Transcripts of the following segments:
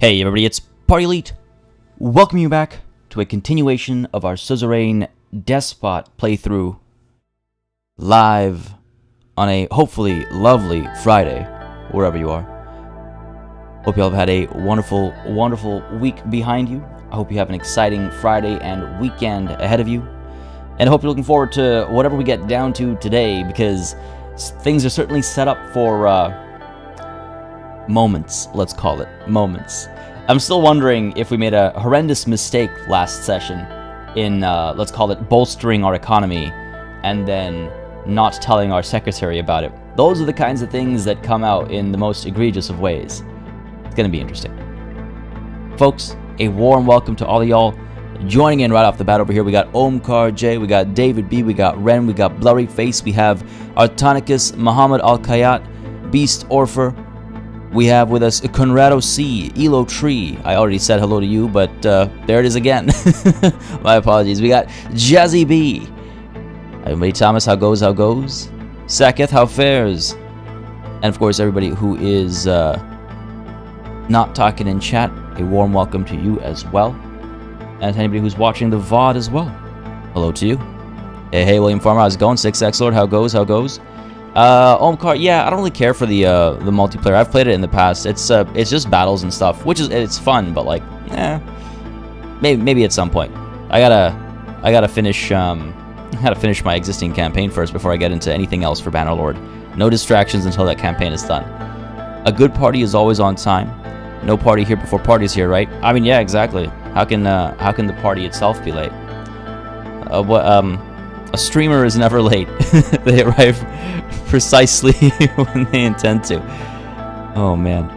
Hey everybody, it's Party Elite. Welcome you back to a continuation of our Suzerain DESPOT playthrough live on a hopefully lovely Friday, wherever you are. Hope you all have had a wonderful, wonderful week behind you. I hope you have an exciting Friday and weekend ahead of you. And I hope you're looking forward to whatever we get down to today, because things are certainly set up for moments, let's call it moments. I'm still wondering if we made a horrendous mistake last session in, let's call it, bolstering our economy and then not telling our secretary about it. Those are the kinds of things that come out in the most egregious of ways. It's going to be interesting. Folks, a warm welcome to all of y'all joining in right off the bat over here. We got Omkar J, we got David B, we got Ren, we got Blurry Face, we have Artonicus, Muhammad Al-Kayat, Beast Orfer. We have with us Conrado C, Elo Tree. I already said hello to you, but there it is again. My apologies. We got Jazzy B. Everybody, Thomas, how goes? Saketh, how fares? And of course, everybody who is not talking in chat, a warm welcome to you as well. And to anybody who's watching the VOD as well, hello to you. Hey, William Farmer, how's it going? 6X Lord, how goes? Omkar, yeah, I don't really care for the multiplayer. I've played it in the past. It's just battles and stuff, which is it's fun, but like, maybe at some point. I gotta finish my existing campaign first before I get into anything else for Bannerlord. No distractions until that campaign is done. A good party is always on time. No party here before party's here, right? I mean, yeah, exactly. How can the party itself be late? A streamer is never late. They arrive precisely when they intend to. Oh man.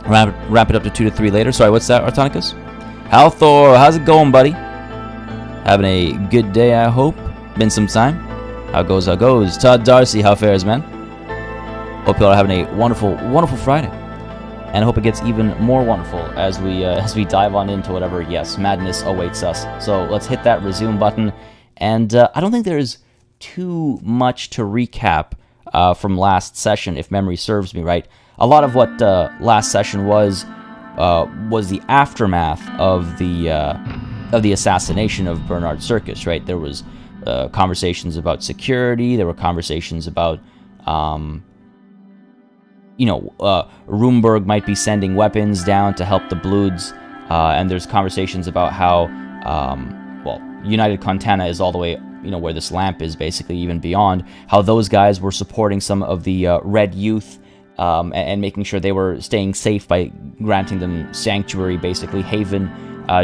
Wrap it up to 2 to 3 later. Sorry, what's that, Artonicus? Halthor, how's it going, buddy? Having a good day, I hope. Been some time. How goes? Todd Darcy, how fares, man? Hope you all are having a wonderful, wonderful Friday. And I hope it gets even more wonderful as we dive on into whatever, yes, madness awaits us. So let's hit that resume button. And I don't think there's too much to recap from last session, if memory serves me right. A lot of what last session was the aftermath of the assassination of Bernard Circus, right? There was conversations about security. There were conversations about, Rumburg might be sending weapons down to help the Bloods, and there's conversations about how, United Contana is all the way, where this lamp is, basically, even beyond, how those guys were supporting some of the Red Youth and making sure they were staying safe by granting them sanctuary, basically, haven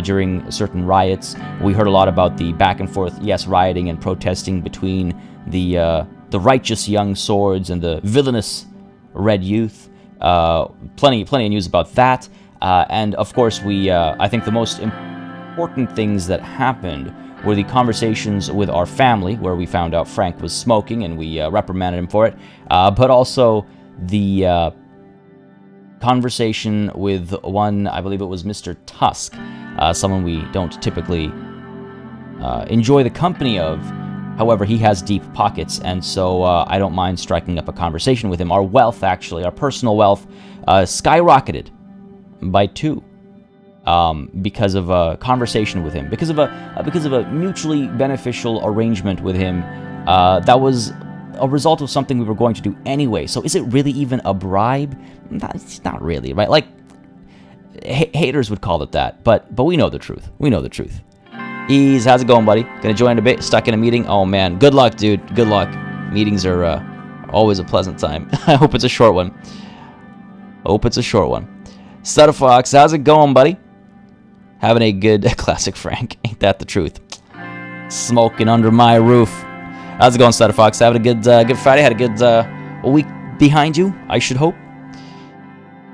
during certain riots. We heard a lot about the back and forth, yes, rioting and protesting between the righteous young swords and the villainous Red Youth. Plenty of news about that. And, of course, I think the most important things that happened were the conversations with our family, where we found out Frank was smoking and we reprimanded him for it, but also the conversation with one, I believe it was Mr. Tusk, someone we don't typically enjoy the company of. However, he has deep pockets, and so I don't mind striking up a conversation with him. Our wealth, actually, our personal wealth, skyrocketed by 2. Because of a conversation with him, because of a mutually beneficial arrangement with him, that was a result of something we were going to do anyway. So is it really even a bribe? It's not really, right? Like, haters would call it that, but we know the truth. Ease, how's it going, buddy? Gonna join in a bit, stuck in a meeting? Oh man, good luck, dude, good luck. Meetings are always a pleasant time. I hope it's a short one. Stutterfox, how's it going, buddy? Having a good classic Frank, ain't that the truth? Smoking under my roof. How's it going, Stutterfox? Having a good Friday? Had a good week behind you, I should hope.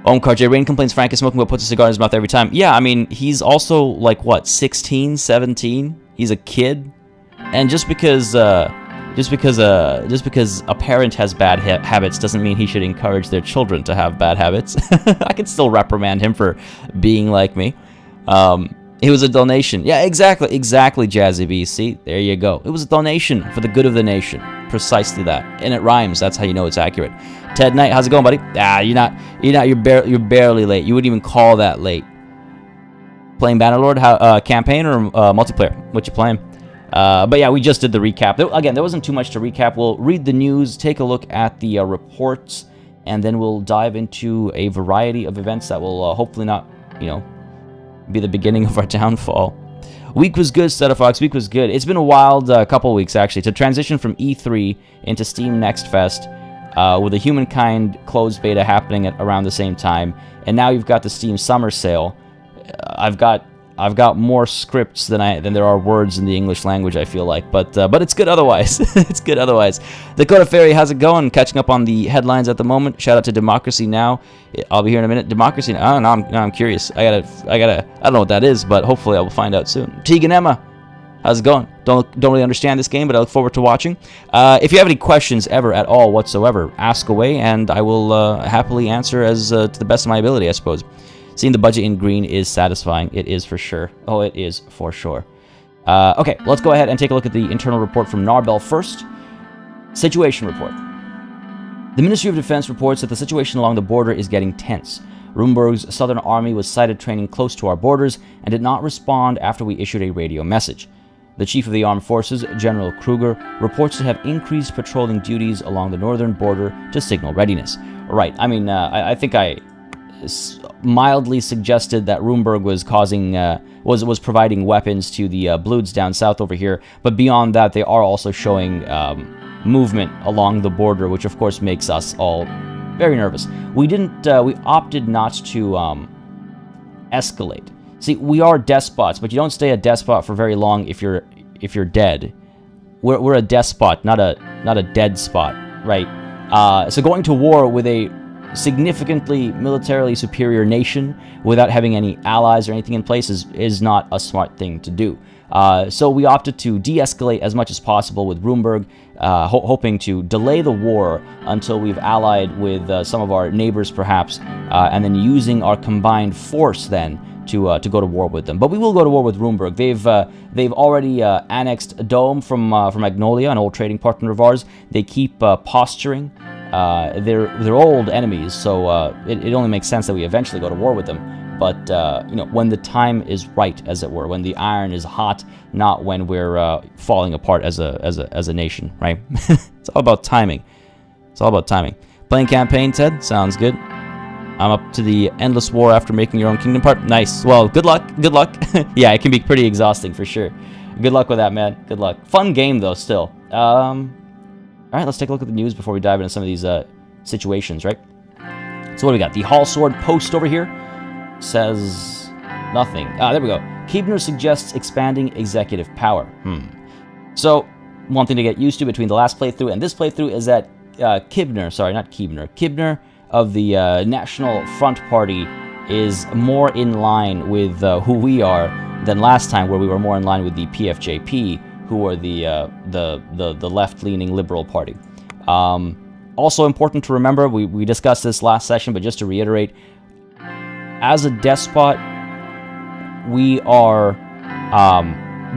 Omkar J. Rain complains Frank is smoking but puts a cigar in his mouth every time. Yeah, I mean, he's also like, what, 16, 17? He's a kid. And just because a parent has bad habits doesn't mean he should encourage their children to have bad habits. I can still reprimand him for being like me. It was a donation. Yeah, exactly, Jazzy B. See, there you go. It was a donation for the good of the nation. Precisely that. And it rhymes. That's how you know it's accurate. Ted Knight, how's it going, buddy? You're barely late. You wouldn't even call that late. Playing Bannerlord, campaign or multiplayer? What you playing? But yeah, we just did the recap. Again, there wasn't too much to recap. We'll read the news, take a look at the reports, and then we'll dive into a variety of events that will hopefully not, be the beginning of our downfall. Week was good, Fox. Week was good. It's been a wild couple weeks, actually, to transition from E3 into Steam Next Fest with the Humankind closed beta happening at around the same time, and now you've got the Steam Summer Sale. I've got more scripts than there are words in the English language, I feel like, but it's good otherwise. It's good otherwise. Dakota Ferry, how's it going? Catching up on the headlines at the moment. Shout out to Democracy Now. I'll be here in a minute. Democracy Now. Now I'm curious. I don't know what that is, but hopefully I will find out soon. Tegan Emma, how's it going? Don't really understand this game, but I look forward to watching. If you have any questions ever at all whatsoever, ask away, and I will happily answer as to the best of my ability, I suppose. Seeing the budget in green is satisfying. It is for sure. Oh, it is for sure. Okay, let's go ahead and take a look at the internal report from Narbel first. Situation report. The Ministry of Defense reports that the situation along the border is getting tense. Rumburg's Southern Army was sighted training close to our borders and did not respond after we issued a radio message. The Chief of the Armed Forces, General Kruger, reports to have increased patrolling duties along the northern border to signal readiness. Right, I mean, I think I mildly suggested that Rumburg was was providing weapons to the Bloods down south over here, but beyond that, they are also showing movement along the border, which of course makes us all very nervous. We opted not to escalate. See, we are despots, but you don't stay a despot for very long if you're dead. We're a despot, not a dead spot, right? So going to war with a significantly militarily superior nation without having any allies or anything in place is not a smart thing to do. So we opted to de-escalate as much as possible with Rumburg, hoping to delay the war until we've allied with some of our neighbors perhaps, and then using our combined force then to go to war with them. But we will go to war with Rumburg. They've already annexed a dome from Agnolia, an old trading partner of ours. They keep posturing. They're old enemies, so it only makes sense that we eventually go to war with them. But when the time is right, as it were, when the iron is hot, not when we're falling apart as a nation, right? It's all about timing. It's all about timing. Playing campaign, Ted? Sounds good. I'm up to the endless war after making your own kingdom part. Nice. Well, good luck. Good luck. Yeah, it can be pretty exhausting for sure. Good luck with that, man. Good luck. Fun game though, still. All right, let's take a look at the news before we dive into some of these situations, right? So what do we got? The Hall Sword post over here says nothing. There we go. Kibner suggests expanding executive power. So one thing to get used to between the last playthrough and this playthrough is that Kibner of the National Front Party is more in line with who we are than last time, where we were more in line with the PFJP, who are the left-leaning liberal party. Also important to remember, we discussed this last session, but just to reiterate, as a despot, we are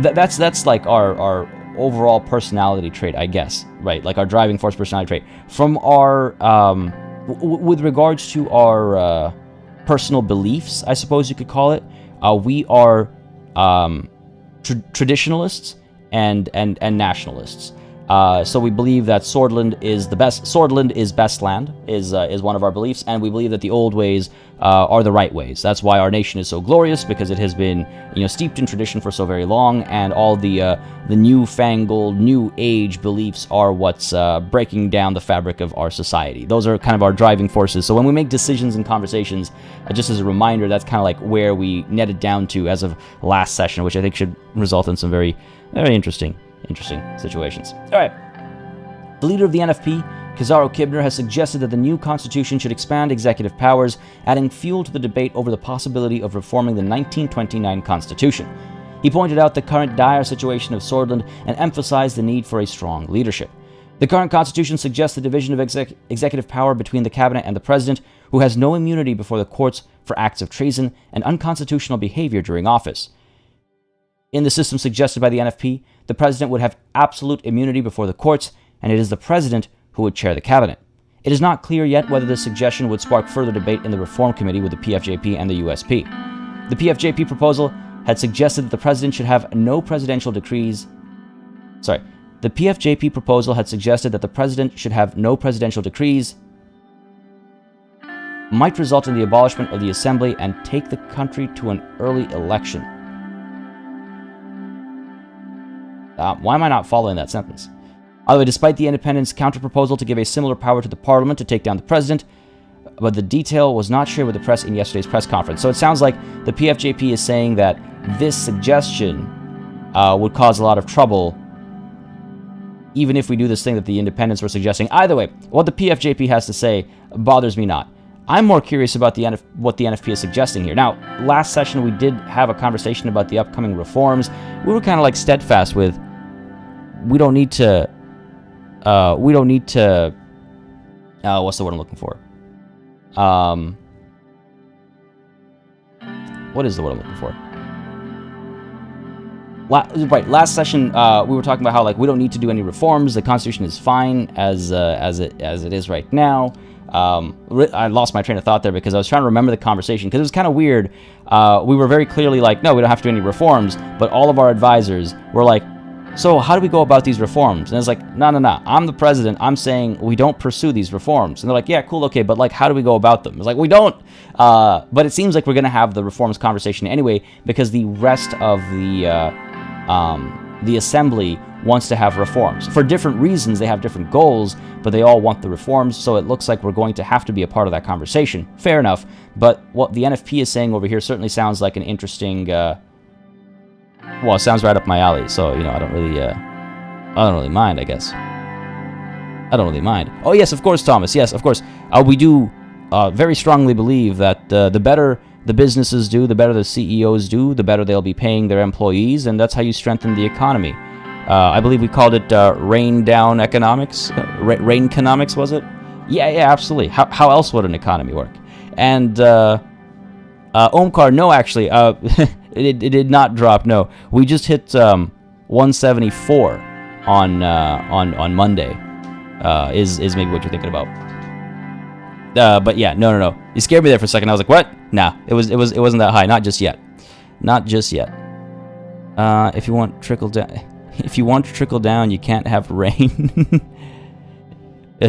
that's like our overall personality trait, I guess, right? Like our driving force personality trait. From our with regards to our personal beliefs, I suppose you could call it, we are traditionalists and nationalists. So we believe that Sordland is the best. Sordland is best land, is one of our beliefs, and we believe that the old ways are the right ways. That's why our nation is so glorious, because it has been, steeped in tradition for so very long, and all the newfangled, new age beliefs are what's breaking down the fabric of our society. Those are kind of our driving forces. So when we make decisions and conversations, just as a reminder, that's kind of like where we netted down to as of last session, which I think should result in some very, very interesting situations. All right. The leader of the NFP, Kazaro Kibner, has suggested that the new constitution should expand executive powers, adding fuel to the debate over the possibility of reforming the 1929 constitution. He pointed out the current dire situation of Sordland and emphasized the need for a strong leadership. The current constitution suggests the division of executive power between the cabinet and the president, who has no immunity before the courts for acts of treason and unconstitutional behavior during office. In the system suggested by the NFP, the president would have absolute immunity before the courts, and it is the president who would chair the cabinet. It is not clear yet whether this suggestion would spark further debate in the Reform Committee with the PFJP and the USP. The PFJP proposal had suggested that the president should have no presidential decrees. The PFJP proposal had suggested that the president should have no presidential decrees, might result in the abolishment of the assembly, and take the country to an early election. Why am I not following that sentence? By the way, despite the independents' counter-proposal to give a similar power to the parliament to take down the president, but the detail was not shared with the press in yesterday's press conference. So it sounds like the PFJP is saying that this suggestion would cause a lot of trouble, even if we do this thing that the independents were suggesting. Either way, what the PFJP has to say bothers me not. I'm more curious about what the NFP is suggesting here. Now, last session we did have a conversation about the upcoming reforms. We were kind of like steadfast with, we don't need to, what's the word I'm looking for? What is the word I'm looking for? Last session we were talking about how like we don't need to do any reforms. The Constitution is fine as it is right now. I lost my train of thought there because I was trying to remember the conversation because it was kind of weird. We were very clearly like, no, we don't have to do any reforms, but all of our advisors were like, so how do we go about these reforms? And it's like, no, I'm the president. I'm saying we don't pursue these reforms. And they're like, yeah, cool, okay, but like, how do we go about them? It's like, we don't. But it seems like we're going to have the reforms conversation anyway because the rest of the assembly wants to have reforms. For different reasons, they have different goals, but they all want the reforms, so it looks like we're going to have to be a part of that conversation. Fair enough, but what the NFP is saying over here certainly sounds like an interesting, well, it sounds right up my alley, so, you know, I don't really mind, I guess. I don't really mind. Oh, yes, of course, Thomas, yes, of course. We do very strongly believe that the better the businesses do, the better the CEOs do, the better they'll be paying their employees, and that's how you strengthen the economy. I believe we called it rain down economics. Rain-conomics, was it? Yeah, absolutely. How else would an economy work? And Omkar, no, actually, it did not drop. No, we just hit 174 on Monday. Is maybe what you're thinking about. But yeah, no. You scared me there for a second. I was like, what? Nah, it wasn't that high. Not just yet. If you want trickle down. If you want to trickle down, you can't have rain.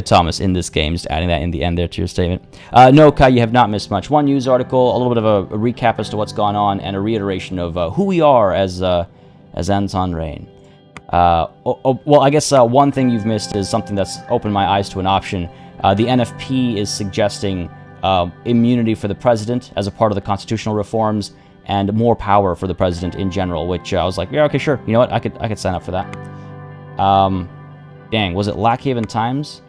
Thomas, in this game, just adding that in the end there to your statement. No, Kai, you have not missed much. One news article, a little bit of a recap as to what's gone on, and a reiteration of who we are as Anton Rain. Well, I guess one thing you've missed is something that's opened my eyes to an option. The NFP is suggesting immunity for the president as a part of the constitutional reforms, and more power for the president in general, which I was like, yeah, okay, sure. You know what? I could sign up for that. Dang, was it Lackhaven Times?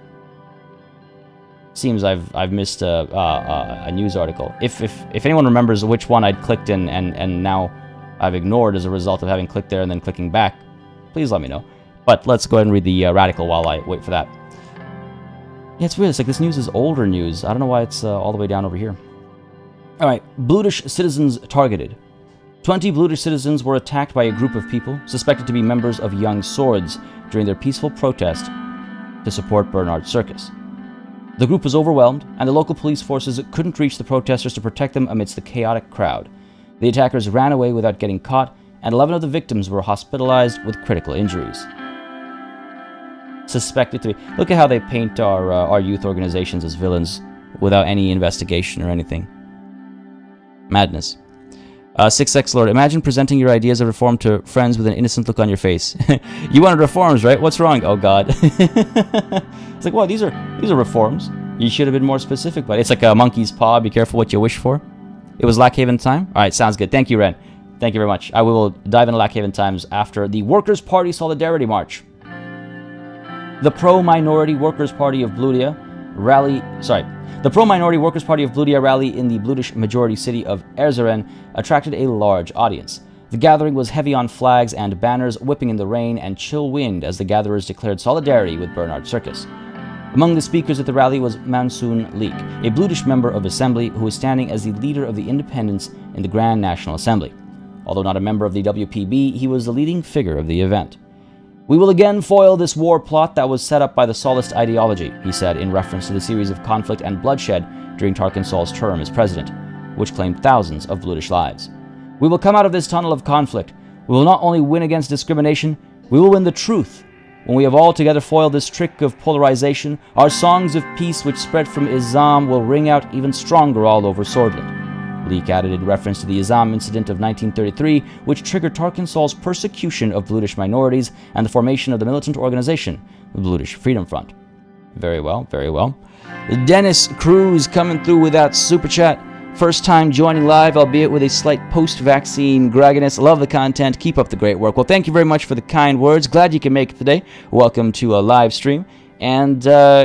Seems I've missed a news article. If anyone remembers which one I'd clicked in and now I've ignored as a result of having clicked there and then clicking back, please let me know. But let's go ahead and read the Radical while I wait for that. Yeah, it's weird. It's like this news is older news. I don't know why it's all the way down over here. Alright, Blutish citizens targeted. 20 Blutish citizens were attacked by a group of people suspected to be members of Young Swords during their peaceful protest to support Bernard Circus. The group was overwhelmed, and the local police forces couldn't reach the protesters to protect them amidst the chaotic crowd. The attackers ran away without getting caught, and 11 of the victims were hospitalized with critical injuries. Suspected to be... Look at how they paint our youth organizations as villains without any investigation or anything. Madness. 6X Lord, imagine presenting your ideas of reform to friends with an innocent look on your face. You wanted reforms, right? What's wrong? Oh God. It's like, well, these are reforms. You should have been more specific, but it's like a monkey's paw. Be careful what you wish for. It was Lackhaven time? Alright, sounds good. Thank you, Ren. Thank you very much. I will dive into Lackhaven Times after the Workers' Party Solidarity March. The Pro-Minority Workers' Party of Bludia rally... The pro-minority Workers' Party of Bludia rally in the Blutish majority city of Suzerain attracted a large audience. The gathering was heavy on flags and banners whipping in the rain and chill wind as the gatherers declared solidarity with Bernard Circus. Among the speakers at the rally was Mansoon Leek, a Blutish member of Assembly who was standing as the leader of the independents in the Grand National Assembly. Although not a member of the WPB, he was the leading figure of the event. We will again foil this war plot that was set up by the Solist ideology, he said in reference to the series of conflict and bloodshed during Tarkin Sol's term as president, which claimed thousands of Brutish lives. We will come out of this tunnel of conflict. We will not only win against discrimination, we will win the truth. When we have all together foiled this trick of polarization, our songs of peace which spread from Izam will ring out even stronger all over Sordland. Leak added in reference to the Izam incident of 1933, which triggered Tarkin Sol's persecution of Brutish minorities and the formation of the militant organization, the Brutish Freedom Front. Very well, very well. Dennis Cruz coming through with that super chat. First time joining live, albeit with a slight post-vaccine grogginess. Love the content. Keep up the great work. Well, thank you very much for the kind words. Glad you can make it today. Welcome to a live stream. And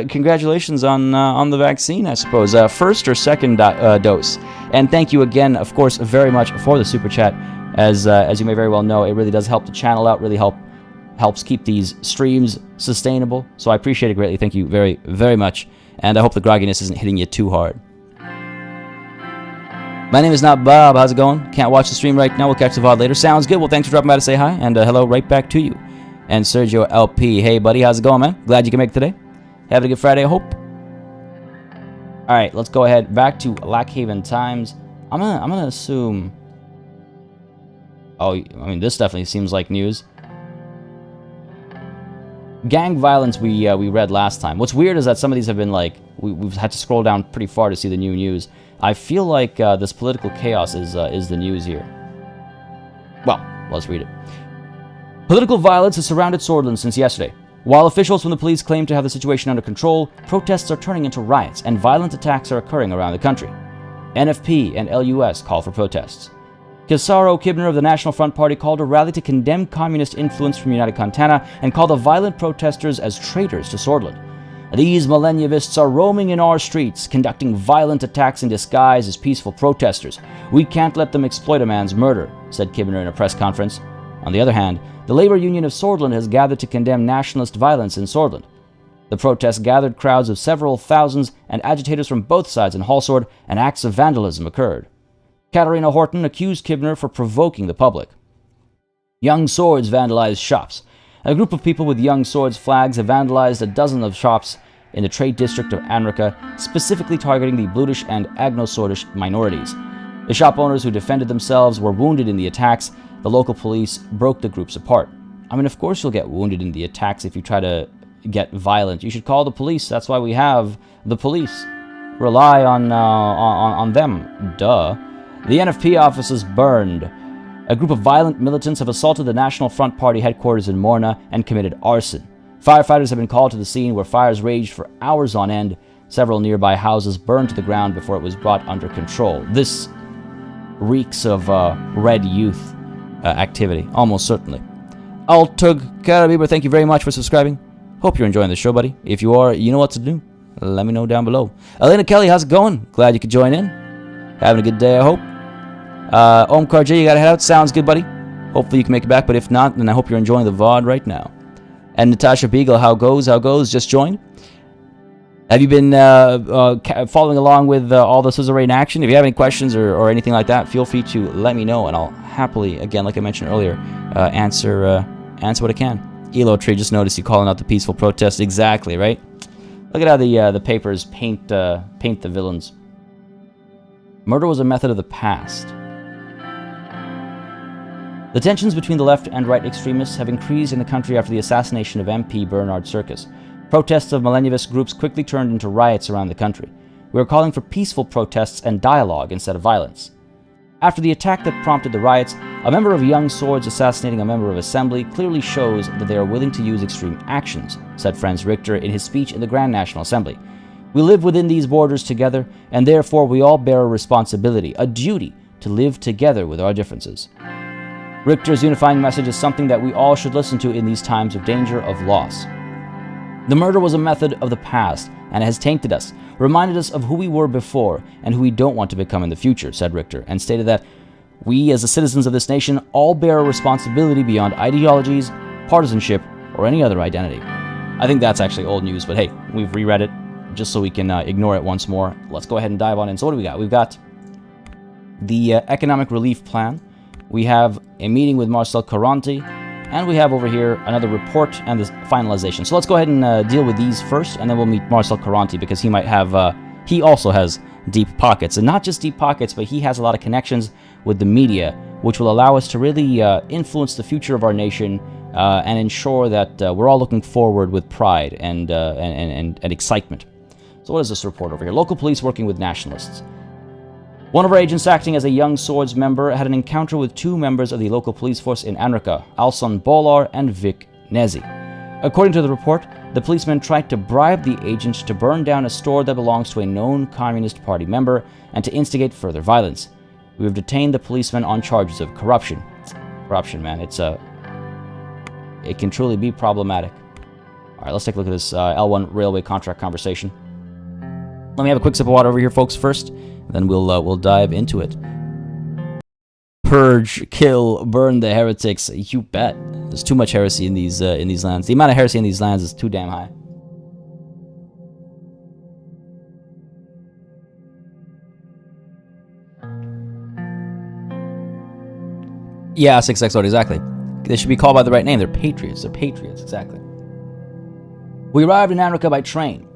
congratulations on the vaccine, I suppose. First or second dose. And thank you again, of course, very much for the super chat. As you may very well know, it really does help the channel out, really helps keep these streams sustainable. So I appreciate it greatly. Thank you very, very much. And I hope the grogginess isn't hitting you too hard. My name is not Bob. How's it going? Can't watch the stream right now. We'll catch the VOD later. Sounds good. Well, thanks for dropping by to say hi. And hello right back to you. And Sergio LP. Hey, buddy. How's it going, man? Glad you can make it today. Having a good Friday, I hope. All right, let's go ahead. Back to Lackhaven Times. I'm gonna assume... Oh, I mean, this definitely seems like news. Gang violence we read last time. What's weird is that some of these have been like... We've had to scroll down pretty far to see the new news. I feel like this political chaos is the news here. Well, let's read it. Political violence has surrounded Sordland since yesterday. While officials from the police claim to have the situation under control, protests are turning into riots and violent attacks are occurring around the country. NFP and LUS call for protests. Kisaro Kibner of the National Front Party called a rally to condemn communist influence from United Contana and called the violent protesters as traitors to Sordland. These millennialists are roaming in our streets, conducting violent attacks in disguise as peaceful protesters. We can't let them exploit a man's murder, said Kibner in a press conference. On the other hand, the Labor Union of Sordland has gathered to condemn nationalist violence in Sordland. The protests gathered crowds of several thousands, and agitators from both sides in Hallsword, and acts of vandalism occurred. Katarina Horton accused Kibner for provoking the public. Young Swords vandalized shops. A group of people with Young Swords flags have vandalized a dozen of shops in the trade district of Anrika, specifically targeting the Brutish and Agno-Swordish minorities. The shop owners who defended themselves were wounded in the attacks. The local police broke the groups apart. I mean, of course you'll get wounded in the attacks if you try to get violent. You should call the police. That's why we have the police. Rely on them. Duh. The NFP offices burned. A group of violent militants have assaulted the National Front Party headquarters in Morna and committed arson. Firefighters have been called to the scene where fires raged for hours on end. Several nearby houses burned to the ground before it was brought under control. This reeks of red youth activity, almost certainly. Altug Karabiber, thank you very much for subscribing. Hope you're enjoying the show, buddy. If you are, you know what to do. Let me know down below. Elena Kelly, how's it going? Glad you could join in. Having a good day, I hope. Omkar J, you gotta head out. Sounds good, buddy. Hopefully you can make it back, but if not, then I hope you're enjoying the VOD right now. And Natasha Beagle, how goes? Just joined. Have you been following along with all the Suzerain action? If you have any questions or anything like that, feel free to let me know, and I'll happily, again, like I mentioned earlier, answer what I can. Elo Tree, just noticed you calling out the peaceful protest. Exactly, right? Look at how the papers paint the villains. Murder was a method of the past. The tensions between the left and right extremists have increased in the country after the assassination of MP Bernard Circus. Protests of millennialist groups quickly turned into riots around the country. We are calling for peaceful protests and dialogue instead of violence. After the attack that prompted the riots, a member of Young Swords assassinating a member of Assembly clearly shows that they are willing to use extreme actions, said Franz Richter in his speech in the Grand National Assembly. We live within these borders together, and therefore we all bear a responsibility, a duty, to live together with our differences. Richter's unifying message is something that we all should listen to in these times of danger of loss. The murder was a method of the past, and it has tainted us, reminded us of who we were before and who we don't want to become in the future, said Richter, and stated that we, as the citizens of this nation, all bear a responsibility beyond ideologies, partisanship, or any other identity. I think that's actually old news, but hey, we've reread it just so we can ignore it once more. Let's go ahead and dive on in. So what do we got? We've got the economic relief plan. We have a meeting with Marcel Caronti, And we have over here another report and the finalization. So let's go ahead and deal with these first, and then we'll meet Marcel Caranti, because he might have, he also has deep pockets. And not just deep pockets, but he has a lot of connections with the media, which will allow us to really influence the future of our nation and ensure that we're all looking forward with pride and excitement. So what is this report over here? Local police working with nationalists. One of our agents, acting as a young Swords member, had an encounter with two members of the local police force in Anrika, Alson Bolar and Vic Nezi. According to the report, the policemen tried to bribe the agent to burn down a store that belongs to a known Communist Party member and to instigate further violence. We have detained the policemen on charges of corruption. Corruption, man, it can truly be problematic. All right, let's take a look at this L1 railway contract conversation. Let me have a quick sip of water over here, folks, first. Then we'll dive into it. Purge, kill, burn the heretics. You bet. There's too much heresy in these lands. The amount of heresy in these lands is too damn high. Yeah, 6XO, exactly. They should be called by the right name. They're patriots. They're patriots, exactly. We arrived in Anrika by train.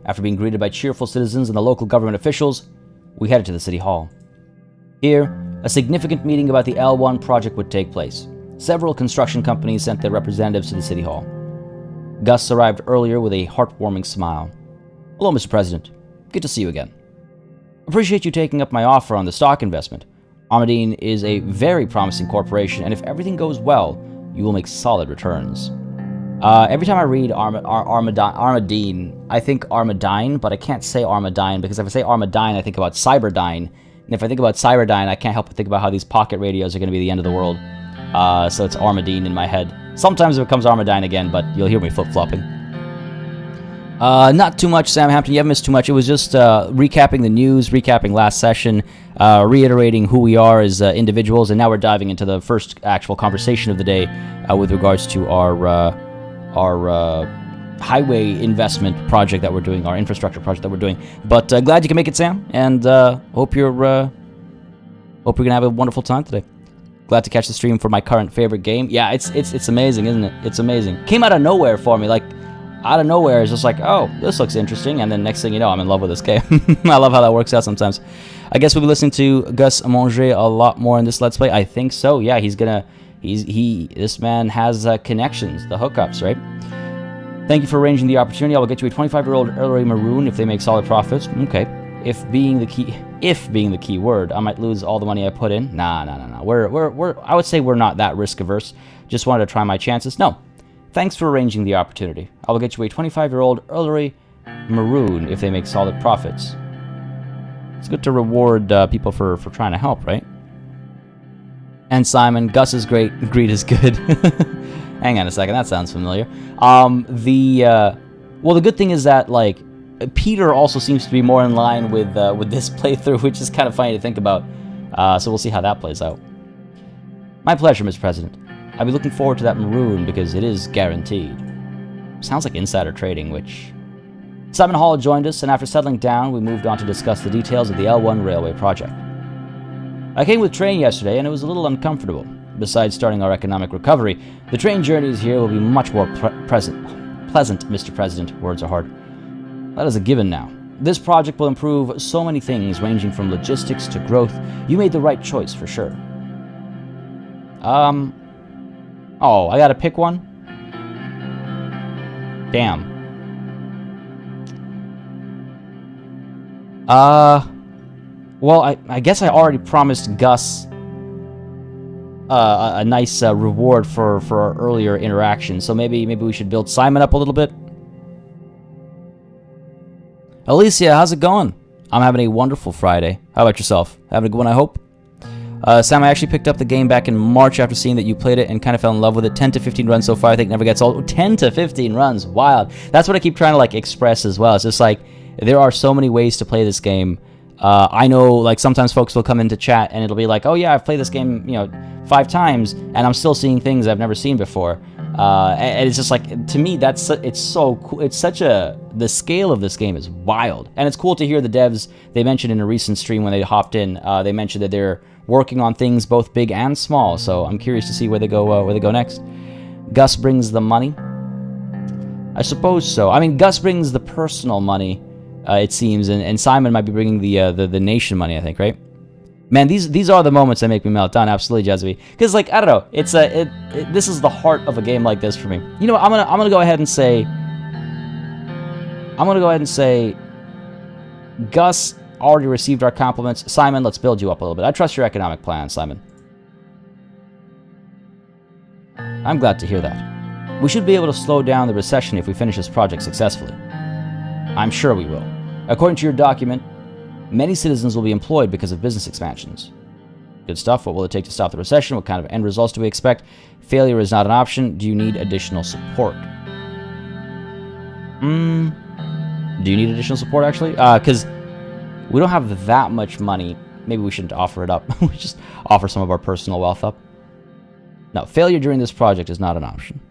After being greeted by cheerful citizens and the local government officials, we headed to the city hall. Here, a significant meeting about the L1 project would take place. Several construction companies sent their representatives to the city hall. Gus arrived earlier with a heartwarming smile. Hello, Mr. President. Good to see you again. Appreciate you taking up my offer on the stock investment. Armadine is a very promising corporation, and if everything goes well, you will make solid returns. Every time I read Armadine, I think Armadine, but I can't say Armadine, because if I say Armadine, I think about Cyberdyne. And if I think about Cyberdyne, I can't help but think about how these pocket radios are going to be the end of the world. So it's Armadine in my head. Sometimes it becomes Armadine again, but you'll hear me flip-flopping. Not too much, Sam Hampton. You haven't missed too much. It was just recapping the news, recapping last session, reiterating who we are as individuals, and now we're diving into the first actual conversation of the day with regards to our highway investment project that we're doing, our infrastructure project that we're doing. But glad you can make it, Sam, and hope you're gonna have a wonderful time today. Glad to catch the stream for my current favorite game. Yeah, it's amazing, isn't it? It's amazing. Came out of nowhere for me, like out of nowhere. It's just like, oh, this looks interesting, and then next thing you know, I'm in love with this game. I love how that works out sometimes. I guess we'll be listening to Gus Manger a lot more in this Let's Play. I think so. Yeah, this man has connections, the hookups, right? Thank you for arranging the opportunity. I will get you a 25-year-old early maroon if they make solid profits. Okay. If being the key word, I might lose all the money I put in. Nah. I would say we're not that risk averse. Just wanted to try my chances. No. Thanks for arranging the opportunity. I will get you a 25-year-old early maroon if they make solid profits. It's good to reward people for trying to help, right? And Simon, Gus is great, greed is good. Hang on a second, that sounds familiar. Well, the good thing is that, like, Peter also seems to be more in line with this playthrough, which is kind of funny to think about. So we'll see how that plays out. My pleasure, Mr. President. I'll be looking forward to that maroon because it is guaranteed. Sounds like insider trading, which... Simon Hall joined us, and after settling down, we moved on to discuss the details of the L1 railway project. I came with train yesterday, and it was a little uncomfortable. Besides starting our economic recovery, the train journeys here will be much more pleasant, Mr. President. Words are hard. That is a given now. This project will improve so many things, ranging from logistics to growth. You made the right choice, for sure. Oh, I gotta pick one? Damn. Well, I guess I already promised Gus a nice reward for our earlier interaction, so maybe we should build Simon up a little bit. Alicia, how's it going? I'm having a wonderful Friday. How about yourself? Having a good one, I hope? Sam, I actually picked up the game back in March after seeing that you played it and kind of fell in love with it. 10 to 15 runs so far, I think never gets old. 10 to 15 runs, wild. That's what I keep trying to, like, express as well. It's just like, there are so many ways to play this game. I know, like, sometimes folks will come into chat and it'll be like, oh yeah, I've played this game, 5 times, and I'm still seeing things I've never seen before. And it's just like, to me, it's so cool. It's the scale of this game is wild. And it's cool to hear the devs, they mentioned in a recent stream when they hopped in, they mentioned that they're working on things both big and small, so I'm curious to see where they go next. Gus brings the money. I suppose so. I mean, Gus brings the personal money, it seems, and Simon might be bringing the nation money, I think, right? Man, these are the moments that make me melt down. Absolutely, Jazzy. Because, like, I don't know, this is the heart of a game like this for me. You know what? I'm gonna go ahead and say, Gus already received our compliments. Simon, let's build you up a little bit. I trust your economic plan, Simon. I'm glad to hear that. We should be able to slow down the recession if we finish this project successfully. I'm sure we will. According to your document, many citizens will be employed because of business expansions. Good stuff. What will it take to stop the recession? What kind of end results do we expect? Failure is not an option. Do you need additional support? Do you need additional support, actually? Because we don't have that much money. Maybe we shouldn't offer it up. We just offer some of our personal wealth up. No, failure during this project is not an option.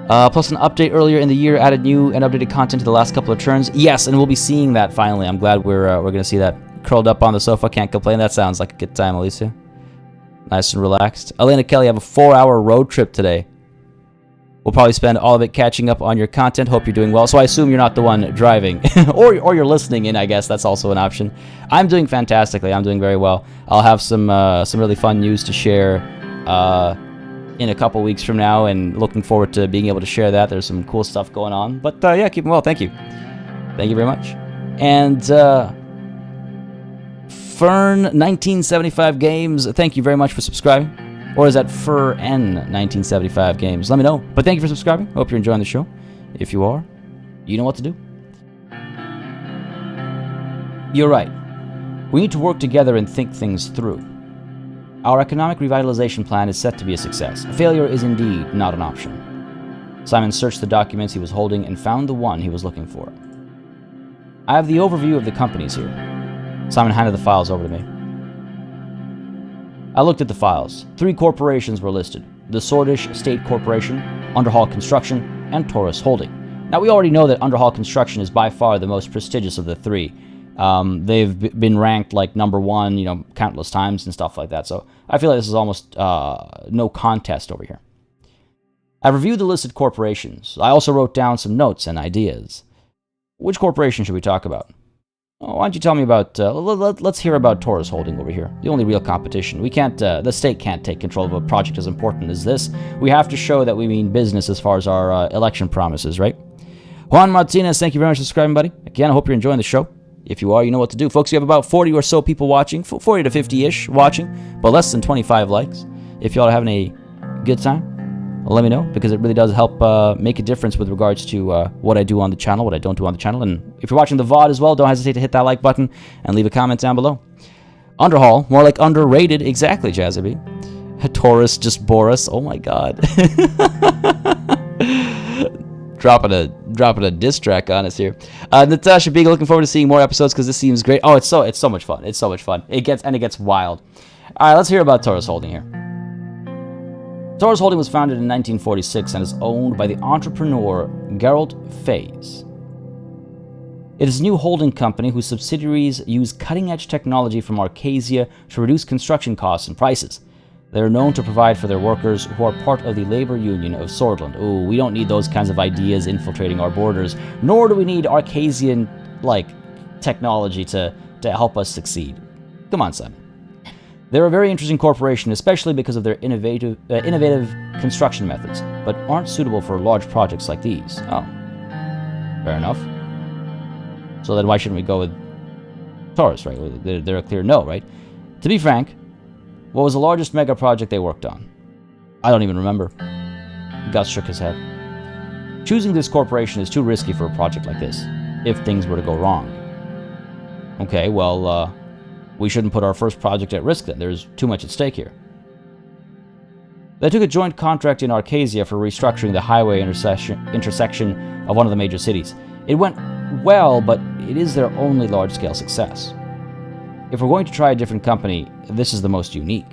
Plus an update earlier in the year added new and updated content to the last couple of turns. Yes, and we'll be seeing that finally. I'm glad we're going to see that. Curled up on the sofa, can't complain. That sounds like a good time, Alicia. Nice and relaxed. Elena Kelly, I have a 4-hour road trip today. We'll probably spend all of it catching up on your content. Hope you're doing well. So I assume you're not the one driving. or you're listening in, I guess. That's also an option. I'm doing fantastically. I'm doing very well. I'll have some really fun news to share in a couple weeks from now, and looking forward to being able to share that. There's some cool stuff going on. But yeah, keeping well. Thank you. Thank you very much. And Fern1975 Games, thank you very much for subscribing. Or is that Fern1975 Games? Let me know. But thank you for subscribing. Hope you're enjoying the show. If you are, you know what to do. You're right. We need to work together and think things through. Our economic revitalization plan is set to be a success. Failure is indeed not an option. Simon searched the documents he was holding and found the one he was looking for. I have the overview of the companies here. Simon handed the files over to me. I looked at the files. 3 corporations were listed: the Swordish State Corporation, Underhall Construction, and Taurus Holding. Now, we already know that Underhall Construction is by far the most prestigious of the 3. They've been ranked like number 1, countless times and stuff like that. So I feel like this is almost no contest over here. I reviewed the listed corporations. I also wrote down some notes and ideas. Which corporation should we talk about? Oh, why don't you tell me about, let's hear about Taurus Holding over here. The only real competition. We can't, the state can't take control of a project as important as this. We have to show that we mean business as far as our election promises, right? Juan Martinez, thank you very much for subscribing, buddy. Again, I hope you're enjoying the show. If you are, you know what to do. Folks, you have about 40 or so people watching, 40 to 50-ish watching, but less than 25 likes. If y'all are having a good time, let me know, because it really does help make a difference with regards to what I do on the channel, what I don't do on the channel. And if you're watching the VOD as well, don't hesitate to hit that like button and leave a comment down below. Underhall, more like underrated. Exactly, Jazzaby. Taurus just bore us. Oh my god. dropping a diss track on us here. Natasha Beagle, looking forward to seeing more episodes because this seems great. Oh, it's so much fun. It's so much fun. It gets wild. All right, let's hear about Taurus Holding here. Taurus Holding was founded in 1946 and is owned by the entrepreneur Gerald Fays. It is a new holding company whose subsidiaries use cutting-edge technology from Arcasia to reduce construction costs and prices. They are known to provide for their workers who are part of the labor union of Sordland. Ooh, we don't need those kinds of ideas infiltrating our borders, nor do we need Arcasian, technology to help us succeed. Come on, Simon. They're a very interesting corporation, especially because of their innovative construction methods, but aren't suitable for large projects like these. Oh, fair enough. So then why shouldn't we go with Taurus, right? They're a clear no, right? To be frank, what was the largest mega project they worked on? I don't even remember. Gus shook his head. Choosing this corporation is too risky for a project like this, if things were to go wrong. Okay, well, we shouldn't put our first project at risk then. There's too much at stake here. They took a joint contract in Arcasia for restructuring the highway intersection of one of the major cities. It went well, but it is their only large-scale success. If we're going to try a different company, this is the most unique.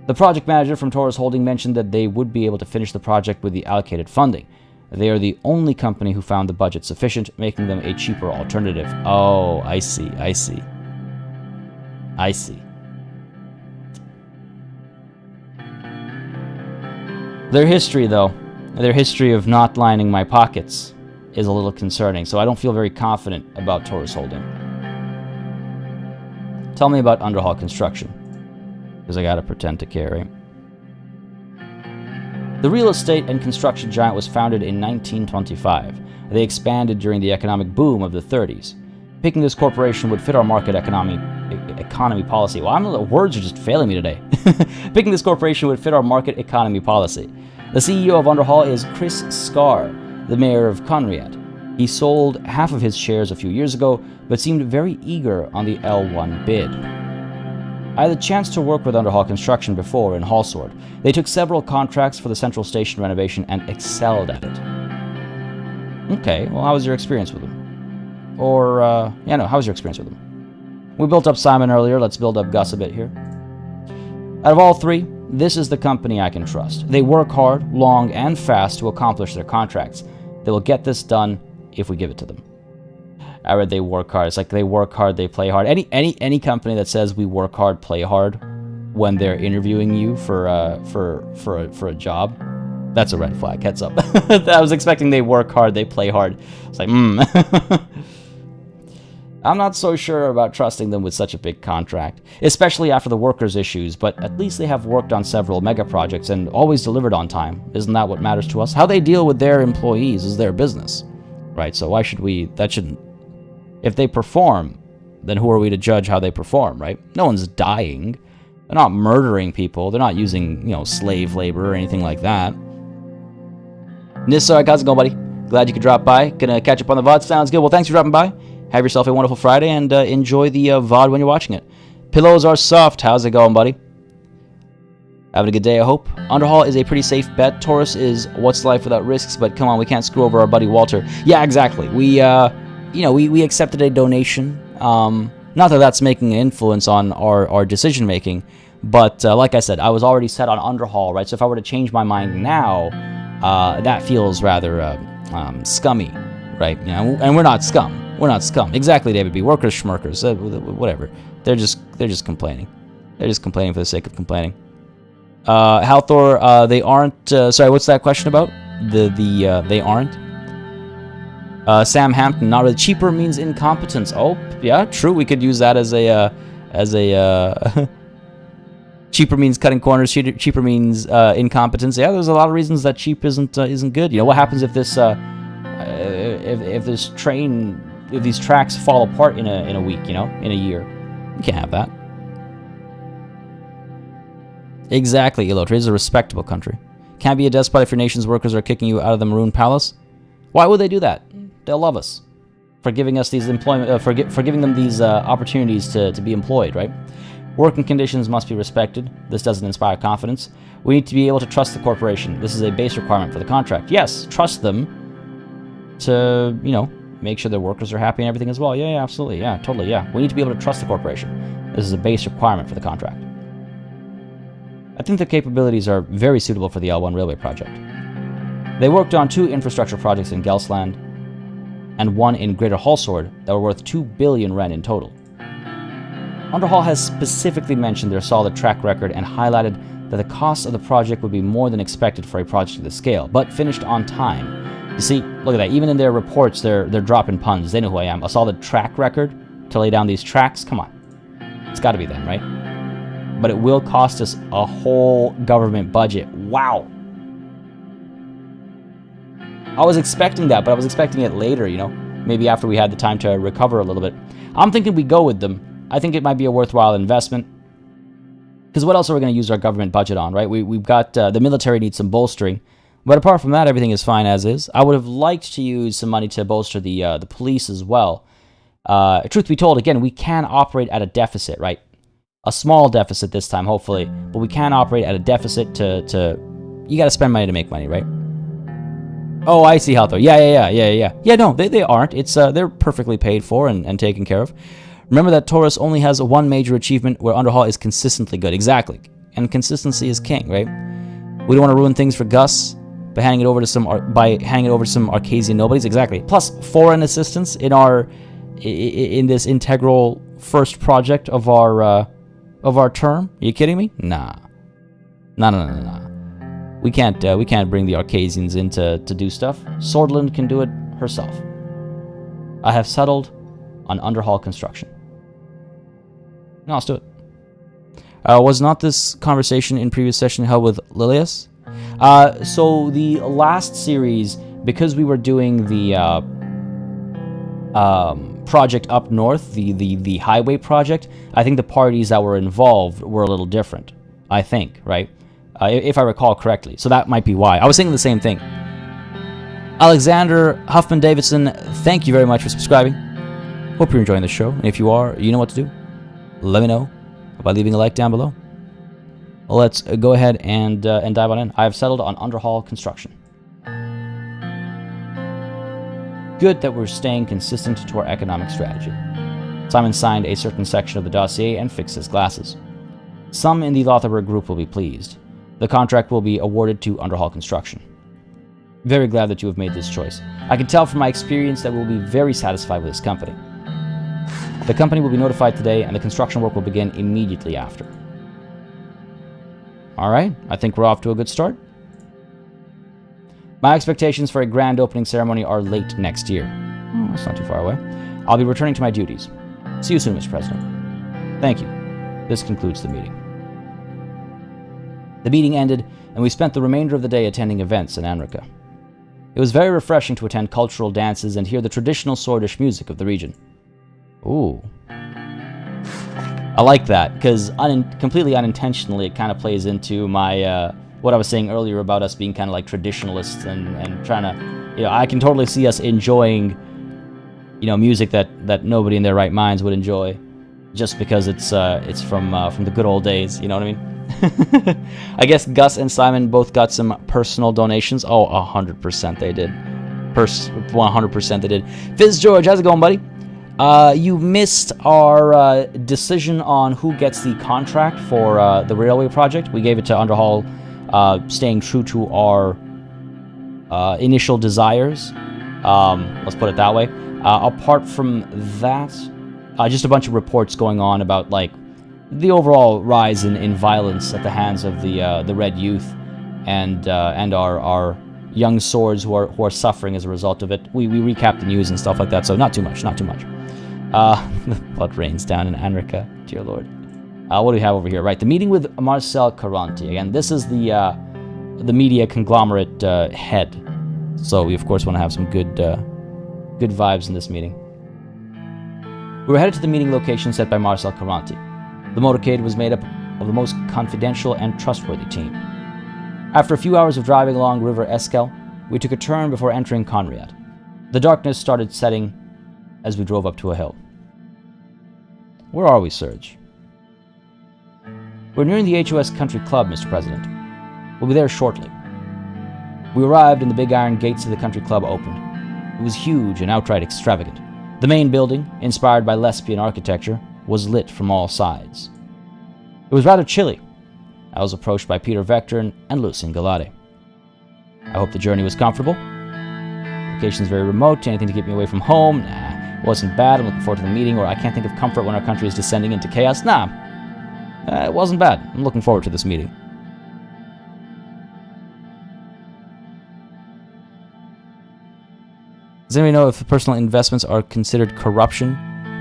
The project manager from Taurus Holding mentioned that they would be able to finish the project with the allocated funding. They are the only company who found the budget sufficient, making them a cheaper alternative. Oh, I see. Their history, though, their history of not lining my pockets is a little concerning, so I don't feel very confident about Taurus Holding. Tell me about underhall construction, because I gotta pretend to care, right? The real estate and construction giant was founded in 1925. They expanded during the economic boom of the 30s. Picking this corporation would fit our market economy policy. Well, the words are just failing me today. Picking this corporation would fit our market economy policy. The CEO of Underhall is Chris Scarr, the mayor of Conriad. He sold half of his shares a few years ago, but seemed very eager on the L1 bid. I had the chance to work with Underhall Construction before in Hallsword. They took several contracts for the central station renovation and excelled at it. Okay, well, how was your experience with them? Or, how was your experience with them? We built up Simon earlier, let's build up Gus a bit here. Out of all three, this is the company I can trust. They work hard, long, and fast to accomplish their contracts. They will get this done if we give it to them. I read they work hard. It's like they work hard, they play hard. Any company that says we work hard, play hard when they're interviewing you for a job, that's a red flag. Heads up. I was expecting they work hard, they play hard. It's like, I'm not so sure about trusting them with such a big contract, especially after the workers' issues, but at least they have worked on several mega projects and always delivered on time. Isn't that what matters to us? How they deal with their employees is their business, right? So why should we, that shouldn't, if they perform, then who are we to judge how they perform, right? No one's dying. They're not murdering people. They're not using, slave labor or anything like that. Nissa, how's it going, buddy? Glad you could drop by. Gonna catch up on the VOD. Sounds good. Well, thanks for dropping by. Have yourself a wonderful Friday and enjoy the VOD when you're watching it. Pillows are soft. How's it going, buddy? Having a good day, I hope. Underhall is a pretty safe bet. Taurus is what's life without risks, but come on, we can't screw over our buddy Walter. Yeah, exactly. We accepted a donation. Not that that's making an influence on our decision making, but like I said, I was already set on Underhall, right? So if I were to change my mind now, that feels rather scummy, right? And we're not scum. We're not scum. Exactly, David B. Workers, schmirkers, whatever. They're just complaining. They're just complaining for the sake of complaining. Halthor, they aren't. Sorry, what's that question about? They aren't. Sam Hampton, not really. Cheaper means incompetence. Oh, yeah, true. We could use that as a cheaper means cutting corners. Cheaper means incompetence. Yeah, there's a lot of reasons that cheap isn't good. What happens if this if these tracks fall apart in a week? In a year, you can't have that. Exactly, Elot. It is a respectable country. Can't be a despot if your nation's workers are kicking you out of the Maroon Palace. Why would they do that? They'll love us for giving us these employment, for giving them these opportunities to be employed, right? Working conditions must be respected. This doesn't inspire confidence. We need to be able to trust the corporation. This is a base requirement for the contract. Yes, trust them to, make sure their workers are happy and everything as well. Yeah, absolutely. Yeah, totally. Yeah, we need to be able to trust the corporation. This is a base requirement for the contract. I think the capabilities are very suitable for the L1 railway project. They worked on 2 infrastructure projects in Gelsland and 1 in Greater Hallsword that were worth 2 billion ren in total. Underhall has specifically mentioned their solid track record and highlighted that the cost of the project would be more than expected for a project of this scale, but finished on time. You see, look at that. Even in their reports, they're dropping puns. They know who I am. A solid track record to lay down these tracks? Come on. It's got to be them, right? But it will cost us a whole government budget. Wow. I was expecting that, but I was expecting it later, maybe after we had the time to recover a little bit. I'm thinking we go with them. I think it might be a worthwhile investment. Because what else are we going to use our government budget on, right? We've got the military needs some bolstering. But apart from that, everything is fine as is. I would have liked to use some money to bolster the police as well. Truth be told, again, we can operate at a deficit, right? A small deficit this time, hopefully. But we can operate at a deficit to you got to spend money to make money, right? Oh, I see how though. Yeah. Yeah, no, they aren't. It's they're perfectly paid for and taken care of. Remember that Taurus only has one major achievement where Underhall is consistently good. Exactly. And consistency is king, right? We don't want to ruin things for Gus by handing it over to some Arcasian nobodies. Exactly. Plus foreign assistance in this integral first project of our term. Are you kidding me? Nah. We can't bring the Arcasians in to do stuff. Sordland can do it herself. I have settled on underhall construction. No, let's do it. Was not this conversation in previous session held with Lilius? So the last series, because we were doing the project up north, the highway project, I think the parties that were involved were a little different. I think, right? If I recall correctly. So that might be why. I was thinking the same thing. Alexander Huffman Davidson, thank you very much for subscribing. Hope you're enjoying the show. And if you are, you know what to do. Let me know by leaving a like down below. Let's go ahead and dive on in. I have settled on underhall construction. Good that we're staying consistent to our economic strategy. Simon signed a certain section of the dossier and fixed his glasses. Some in the Lotharberg group will be pleased. The contract will be awarded to underhall construction. Very glad that you have made this choice. I can tell from my experience that we'll be very satisfied with this company. The company will be notified today, and the construction work will begin immediately after. Alright, I think we're off to a good start. My expectations for a grand opening ceremony are late next year. Oh, that's not too far away. I'll be returning to my duties. See you soon, Mr. President. Thank you. This concludes the meeting. The meeting ended, and we spent the remainder of the day attending events in Anrica. It was very refreshing to attend cultural dances and hear the traditional Swordish music of the region. Ooh. I like that, because completely unintentionally it kind of plays into my, what I was saying earlier about us being kind of like traditionalists and trying to, I can totally see us enjoying, music that nobody in their right minds would enjoy, just because it's from the good old days, you know what I mean? I guess Gus and Simon both got some personal donations. Oh, 100% they did. 100% they did. Fizz George, how's it going, buddy? You missed our decision on who gets the contract for the railway project. We gave it to Underhall, staying true to our initial desires. Let's put it that way. Apart from that, just a bunch of reports going on about the overall rise in violence at the hands of the Red Youth and our young swords who are suffering as a result of it. We recap the news and stuff like that, so not too much. The blood rains down in Anrica, dear lord. What do we have over here? Right, the meeting with Marcel Caronti. Again, this is the media conglomerate head. So we of course want to have some good vibes in this meeting. We were headed to the meeting location set by Marcel Caronti. The motorcade was made up of the most confidential and trustworthy team. After a few hours of driving along River Eskel, we took a turn before entering Conriad. The darkness started setting as we drove up to a hill. Where are we, Serge? We're nearing the HOS Country Club, Mr. President. We'll be there shortly. We arrived and the big iron gates of the country club opened. It was huge and outright extravagant. The main building, inspired by Lesbian architecture, was lit from all sides. It was rather chilly. I was approached by Peter Vector and Lucien Galati. I hope the journey was comfortable. The location's very remote. Anything to keep me away from home? Nah. It wasn't bad. I'm looking forward to the meeting, or I can't think of comfort when our country is descending into chaos. Nah. It wasn't bad. I'm looking forward to this meeting. Does anybody know if personal investments are considered corruption?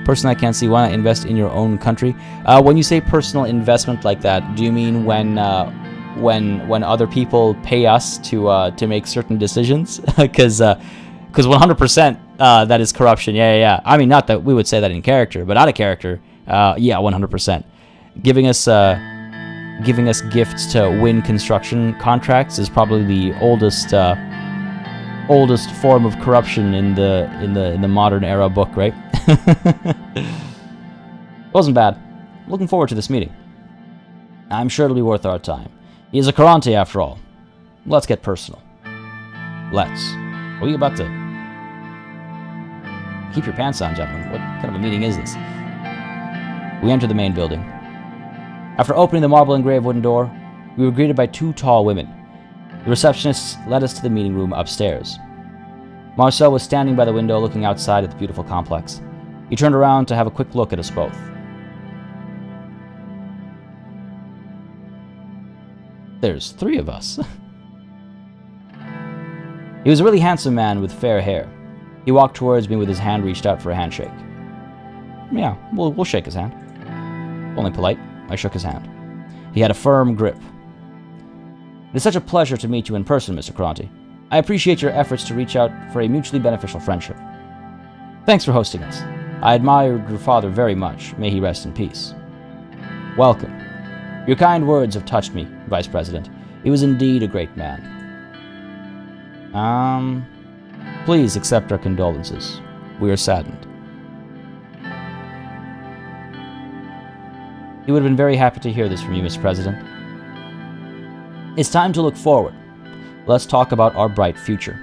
Personally, I can't see why not invest in your own country. When you say personal investment like that, do you mean when other people pay us to make certain decisions? Because 100% that is corruption. Yeah. I mean, not that we would say that in character, but out of character, yeah, 100%. Giving us gifts to win construction contracts is probably the oldest form of corruption in the modern era book, right? It wasn't bad. Looking forward to this meeting. I'm sure it'll be worth our time. He is a Caronti after all. Let's get personal. Let's. What are you about to... Keep your pants on, gentlemen. What kind of a meeting is this? We entered the main building. After opening the marble engraved wooden door, we were greeted by two tall women. The receptionists led us to the meeting room upstairs. Marcel was standing by the window looking outside at the beautiful complex. He turned around to have a quick look at us both. There's three of us. He was a really handsome man with fair hair. He walked towards me with his hand reached out for a handshake. Yeah, we'll shake his hand. Only polite. I shook his hand. He had a firm grip. It is such a pleasure to meet you in person, Mr. Caronte. I appreciate your efforts to reach out for a mutually beneficial friendship. Thanks for hosting us. I admired your father very much. May he rest in peace. Welcome. Your kind words have touched me, Vice President. He was indeed a great man. Please accept our condolences. We are saddened. He would have been very happy to hear this from you, Mr. President. It's time to look forward. Let's talk about our bright future.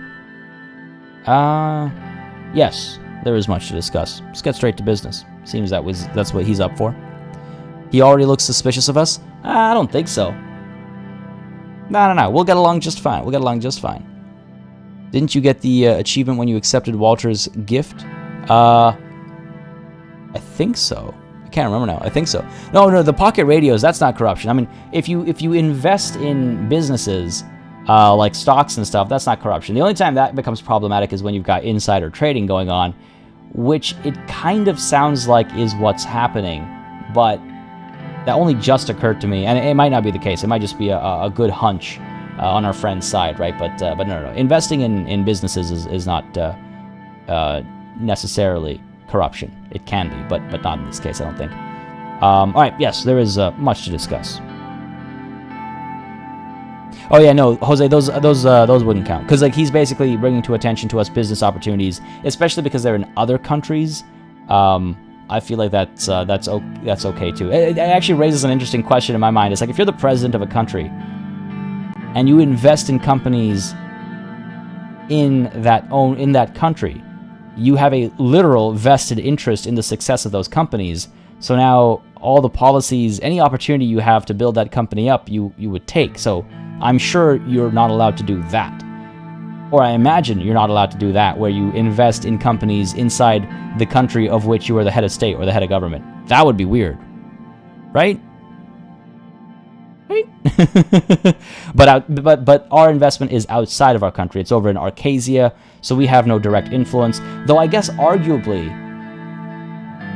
Yes, there is much to discuss. Let's get straight to business. Seems that's what he's up for. He already looks suspicious of us? I don't think so. No. We'll get along just fine. Didn't you get the achievement when you accepted Walter's gift? I think so. I can't remember now. I think so. No, the pocket radios, that's not corruption. I mean, if you invest in businesses like stocks and stuff, that's not corruption. The only time that becomes problematic is when you've got insider trading going on, which it kind of sounds like is what's happening, but that only just occurred to me, and it might not be the case. It might just be a good hunch on our friend's side, right? But no. Investing in businesses is not necessarily corruption. It can be, but not in this case, I don't think. All right, yes, there is much to discuss. Oh yeah, no, Jose, those wouldn't count, because like he's basically bringing to attention to us business opportunities, especially because they're in other countries. I feel like that's okay too. It actually raises an interesting question in my mind. It's like if you're the president of a country and you invest in companies in that country, you have a literal vested interest in the success of those companies. So now all the policies, any opportunity you have to build that company up, you would take. So I'm sure you're not allowed to do that. Or I imagine you're not allowed to do that, where you invest in companies inside the country of which you are the head of state or the head of government. That would be weird. Right? But our investment is outside of our country. It's over in Arcasia, so we have no direct influence. Though I guess arguably...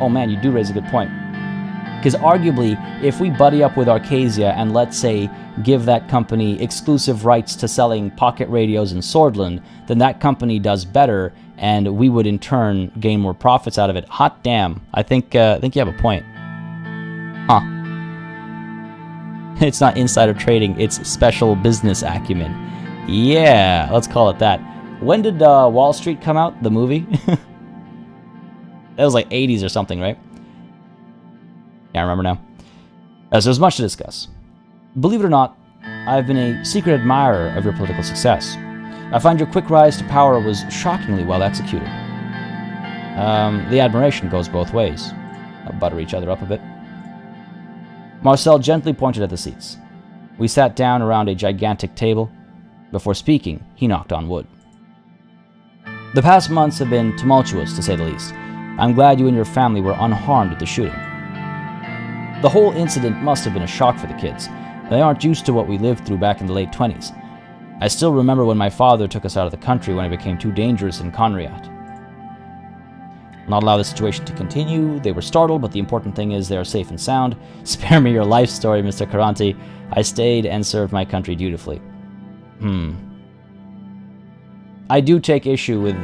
Oh man, you do raise a good point. Because arguably, if we buddy up with Arcasia and let's say give that company exclusive rights to selling pocket radios in Sordland, then that company does better, and we would in turn gain more profits out of it. Hot damn! I think you have a point. Huh? It's not insider trading; it's special business acumen. Yeah, let's call it that. When did Wall Street come out? The movie? That was like 80s or something, right? Can't remember now. As there's much to discuss. Believe it or not, I've been a secret admirer of your political success. I find your quick rise to power was shockingly well executed. The admiration goes both ways. I'll butter each other up a bit. Marcel gently pointed at the seats. We sat down around a gigantic table. Before speaking, he knocked on wood. The past months have been tumultuous, to say the least. I'm glad you and your family were unharmed at the shooting. The whole incident must have been a shock for the kids. They aren't used to what we lived through back in the late 20s. I still remember when my father took us out of the country when it became too dangerous in Conriat. Not allow the situation to continue. They were startled, but the important thing is they are safe and sound. Spare me your life story, Mr. Caronte. I stayed and served my country dutifully. I do take issue with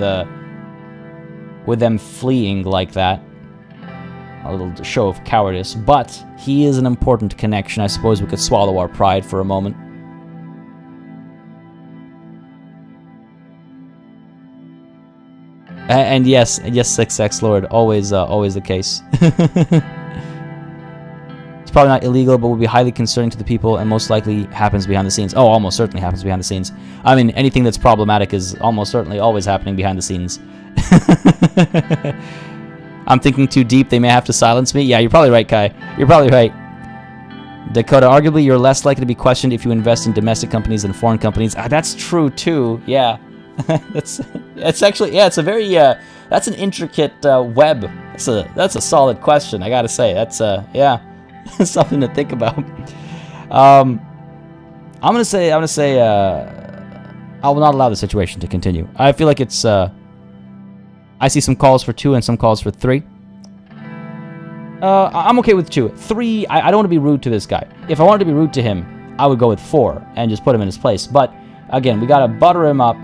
them fleeing like that. A little show of cowardice, but he is an important connection. I suppose we could swallow our pride for a moment. And yes, 6X Lord, always the case. It's probably not illegal, but would be highly concerning to the people, and most likely happens behind the scenes. Oh, almost certainly happens behind the scenes. I mean, anything that's problematic is almost certainly always happening behind the scenes. I'm thinking too deep, they may have to silence me. Yeah, you're probably right, Kai. You're probably right. Dakota, arguably you're less likely to be questioned if you invest in domestic companies than foreign companies. That's true too, yeah. It's actually, yeah, it's a very, that's an intricate web. That's a solid question, I gotta say. That's, yeah, something to think about. I'm gonna say, I will not allow the situation to continue. I feel like it's, I see some calls for 2 and some calls for 3. I'm okay with 2. 3, I don't want to be rude to this guy. If I wanted to be rude to him, I would go with 4 and just put him in his place. But, again, we gotta butter him up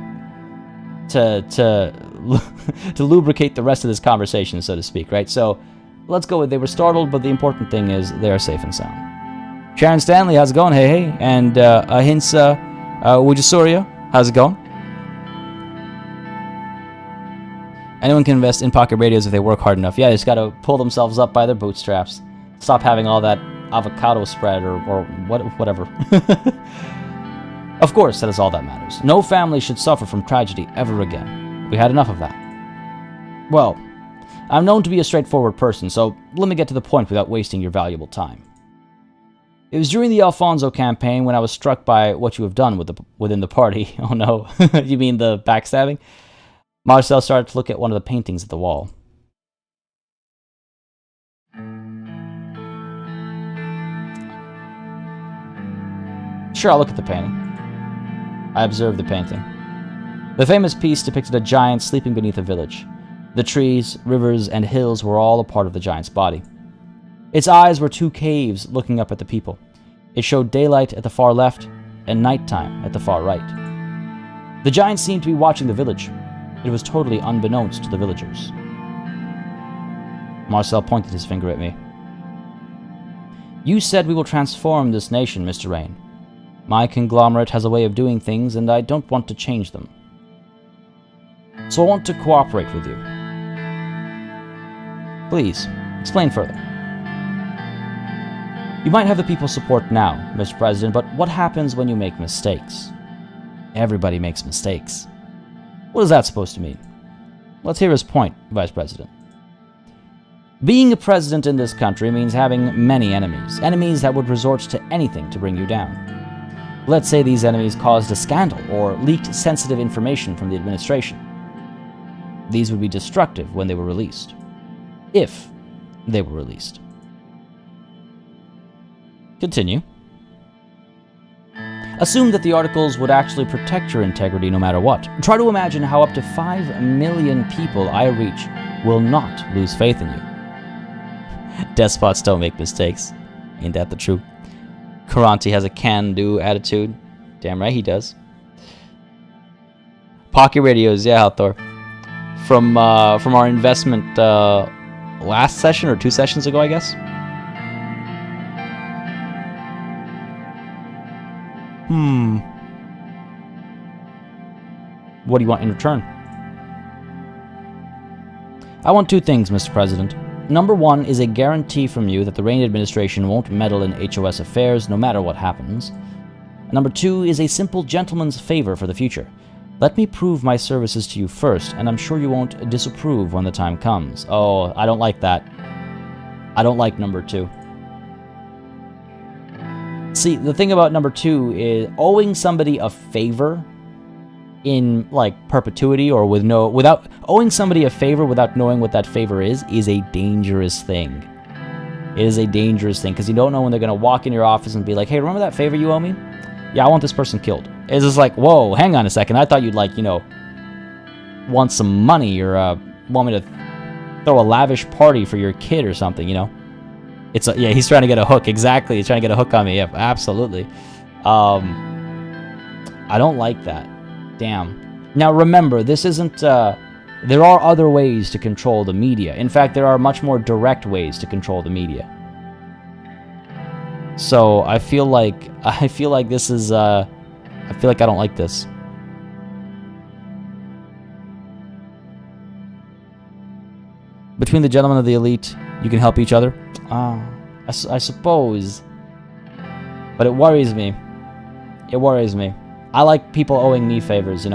to to lubricate the rest of this conversation, so to speak, right? So, let's go with they were startled, but the important thing is they are safe and sound. Sharon Stanley, how's it going? Hey, hey. And, Ahinsa Wujasurya, how's it going? Anyone can invest in pocket radios if they work hard enough. Yeah, they just gotta pull themselves up by their bootstraps. Stop having all that avocado spread or whatever. Of course, that is all that matters. No family should suffer from tragedy ever again. We had enough of that. Well, I'm known to be a straightforward person, so let me get to the point without wasting your valuable time. It was during the Alfonso campaign when I was struck by what you have done within the party. Oh no, you mean the backstabbing? Marcel started to look at one of the paintings at the wall. Sure, I'll look at the painting. I observed the painting. The famous piece depicted a giant sleeping beneath a village. The trees, rivers, and hills were all a part of the giant's body. Its eyes were 2 caves looking up at the people. It showed daylight at the far left and nighttime at the far right. The giant seemed to be watching the village. It was totally unbeknownst to the villagers. Marcel pointed his finger at me. You said we will transform this nation, Mr. Rain. My conglomerate has a way of doing things, and I don't want to change them. So I want to cooperate with you. Please, explain further. You might have the people's support now, Mr. President, but what happens when you make mistakes? Everybody makes mistakes. What is that supposed to mean? Let's hear his point, Vice President. Being a president in this country means having many enemies. Enemies that would resort to anything to bring you down. Let's say these enemies caused a scandal or leaked sensitive information from the administration. These would be destructive when they were released. If they were released. Continue. Assume that the articles would actually protect your integrity no matter what. Try to imagine how up to 5 million people I reach will not lose faith in you. Despots don't make mistakes. Ain't that the truth? Karanti has a can-do attitude. Damn right he does. Pocket radios, yeah, Hathor. From our investment last session or 2 sessions ago, I guess. What do you want in return? I want 2 things, Mr. President. Number 1 is a guarantee from you that the Rain administration won't meddle in HOS affairs no matter what happens. Number 2 is a simple gentleman's favor for the future. Let me prove my services to you first, and I'm sure you won't disapprove when the time comes. Oh, I don't like that. I don't like number 2. See, the thing about number 2 is owing somebody a favor in, like, perpetuity or without owing somebody a favor without knowing what that favor is a dangerous thing. It is a dangerous thing, because you don't know when they're going to walk in your office and be like, hey, remember that favor you owe me? Yeah, I want this person killed. It's just like, whoa, hang on a second. I thought you'd, like, want some money or want me to throw a lavish party for your kid or something, yeah, he's trying to get a hook. Exactly. He's trying to get a hook on me. Yep, absolutely. I don't like that. Damn. Now remember, this isn't, there are other ways to control the media. In fact, there are much more direct ways to control the media. So, I feel like this is, I feel like I don't like this. Between the gentlemen of the elite, you can help each other. I suppose. But it worries me. It worries me. I like people owing me favors,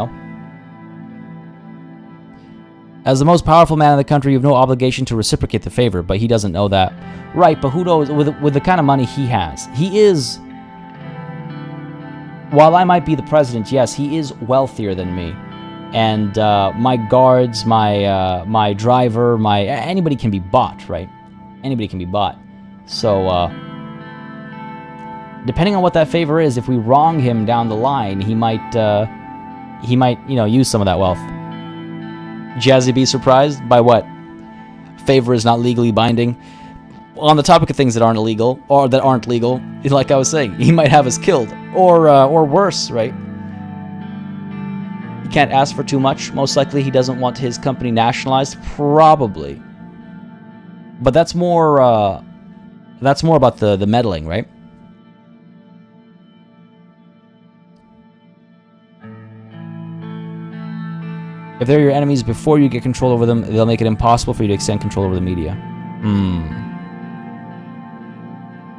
As the most powerful man in the country, you have no obligation to reciprocate the favor, but he doesn't know that. Right, but who knows, with the kind of money he has, he is... While I might be the president, yes, he is wealthier than me. And my guards, my driver, anybody can be bought, right? Anybody can be bought. So, depending on what that favor is, if we wrong him down the line, he might he might, you know, use some of that wealth. Jazzy B surprised by what? Favor is not legally binding. On the topic of things that aren't illegal, or that aren't legal, like I was saying, he might have us killed, or worse, right? He can't ask for too much. Most likely, he doesn't want his company nationalized, probably. But that's more about the meddling, right? If they're your enemies before you get control over them, they'll make it impossible for you to extend control over the media.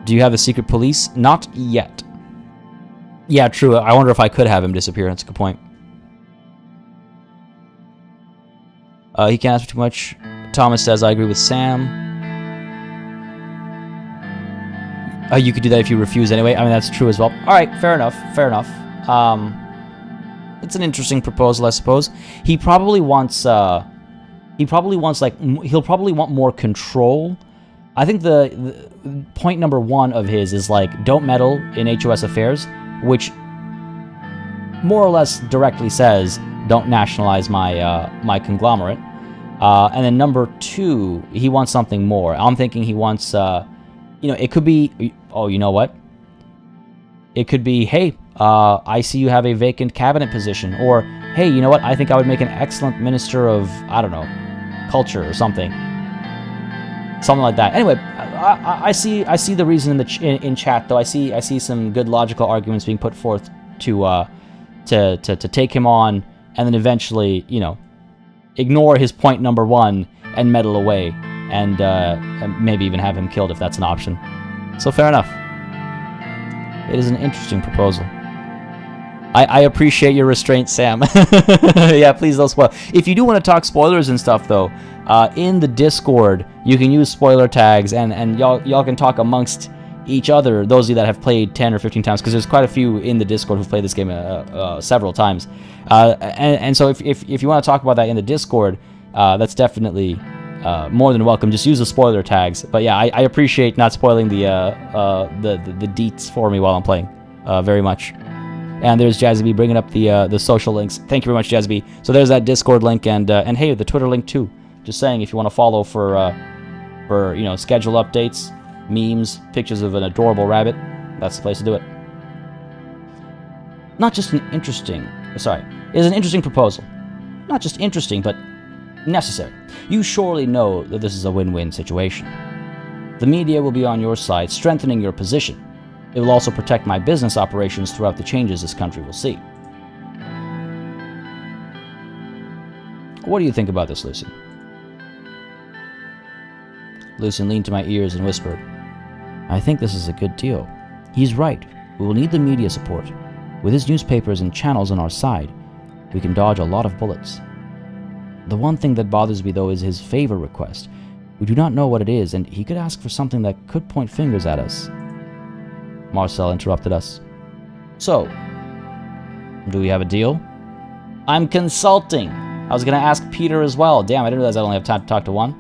Do you have a secret police? Not yet. Yeah, true. I wonder if I could have him disappear. That's a good point. He can't ask for too much. Thomas says, I agree with Sam. You could do that if you refuse anyway. I mean, that's true as well. All right, fair enough. Fair enough. It's an interesting proposal, I suppose. He probably wants like, he'll probably want more control. I think the point number one of his is like, don't meddle in HOS affairs, which more or less directly says, don't nationalize my my conglomerate. And then number two, he wants something more. I'm thinking he wants, you know, it could be, oh, you know what? It could be, hey, I see you have a vacant cabinet position. Or, hey, you know what? I think I would make an excellent minister of, I don't know, culture or something. Something like that. Anyway, I see the reason in chat, though. I see some good logical arguments being put forth to take him on, and then eventually, you know, ignore his point number one and meddle away, and maybe even have him killed if that's an option. So fair enough. It is an interesting proposal. I appreciate your restraint, Sam. Yeah, please don't spoil. If you do want to talk spoilers and stuff, though, in the Discord, you can use spoiler tags, and y'all can talk amongst each other, those of you that have played 10 or 15 times, because there's quite a few in the Discord who've played this game several times. And so if you want to talk about that in the Discord, that's definitely more than welcome. Just use the spoiler tags. But yeah, I appreciate not spoiling the deets for me while I'm playing very much. And there's Jazzy B bringing up the social links. Thank you very much, Jazzy B. So there's that Discord link, and hey, the Twitter link too. Just saying, if you want to follow for you know, schedule updates, memes, pictures of an adorable rabbit, that's the place to do it. Not just an interesting, sorry, it is an interesting proposal. Not just interesting, but necessary. You surely know that this is a win-win situation. The media will be on your side, strengthening your position. It will also protect my business operations throughout the changes this country will see. What do you think about this, Lucian? Lucian leaned to my ears and whispered, I think this is a good deal. He's right. We will need the media support. With his newspapers and channels on our side, we can dodge a lot of bullets. The one thing that bothers me, though, is his favor request. We do not know what it is, and he could ask for something that could point fingers at us. Marcel interrupted us. So, do we have a deal? I'm consulting. I was going to ask Peter as well. Damn, I didn't realize I only have time to talk to one.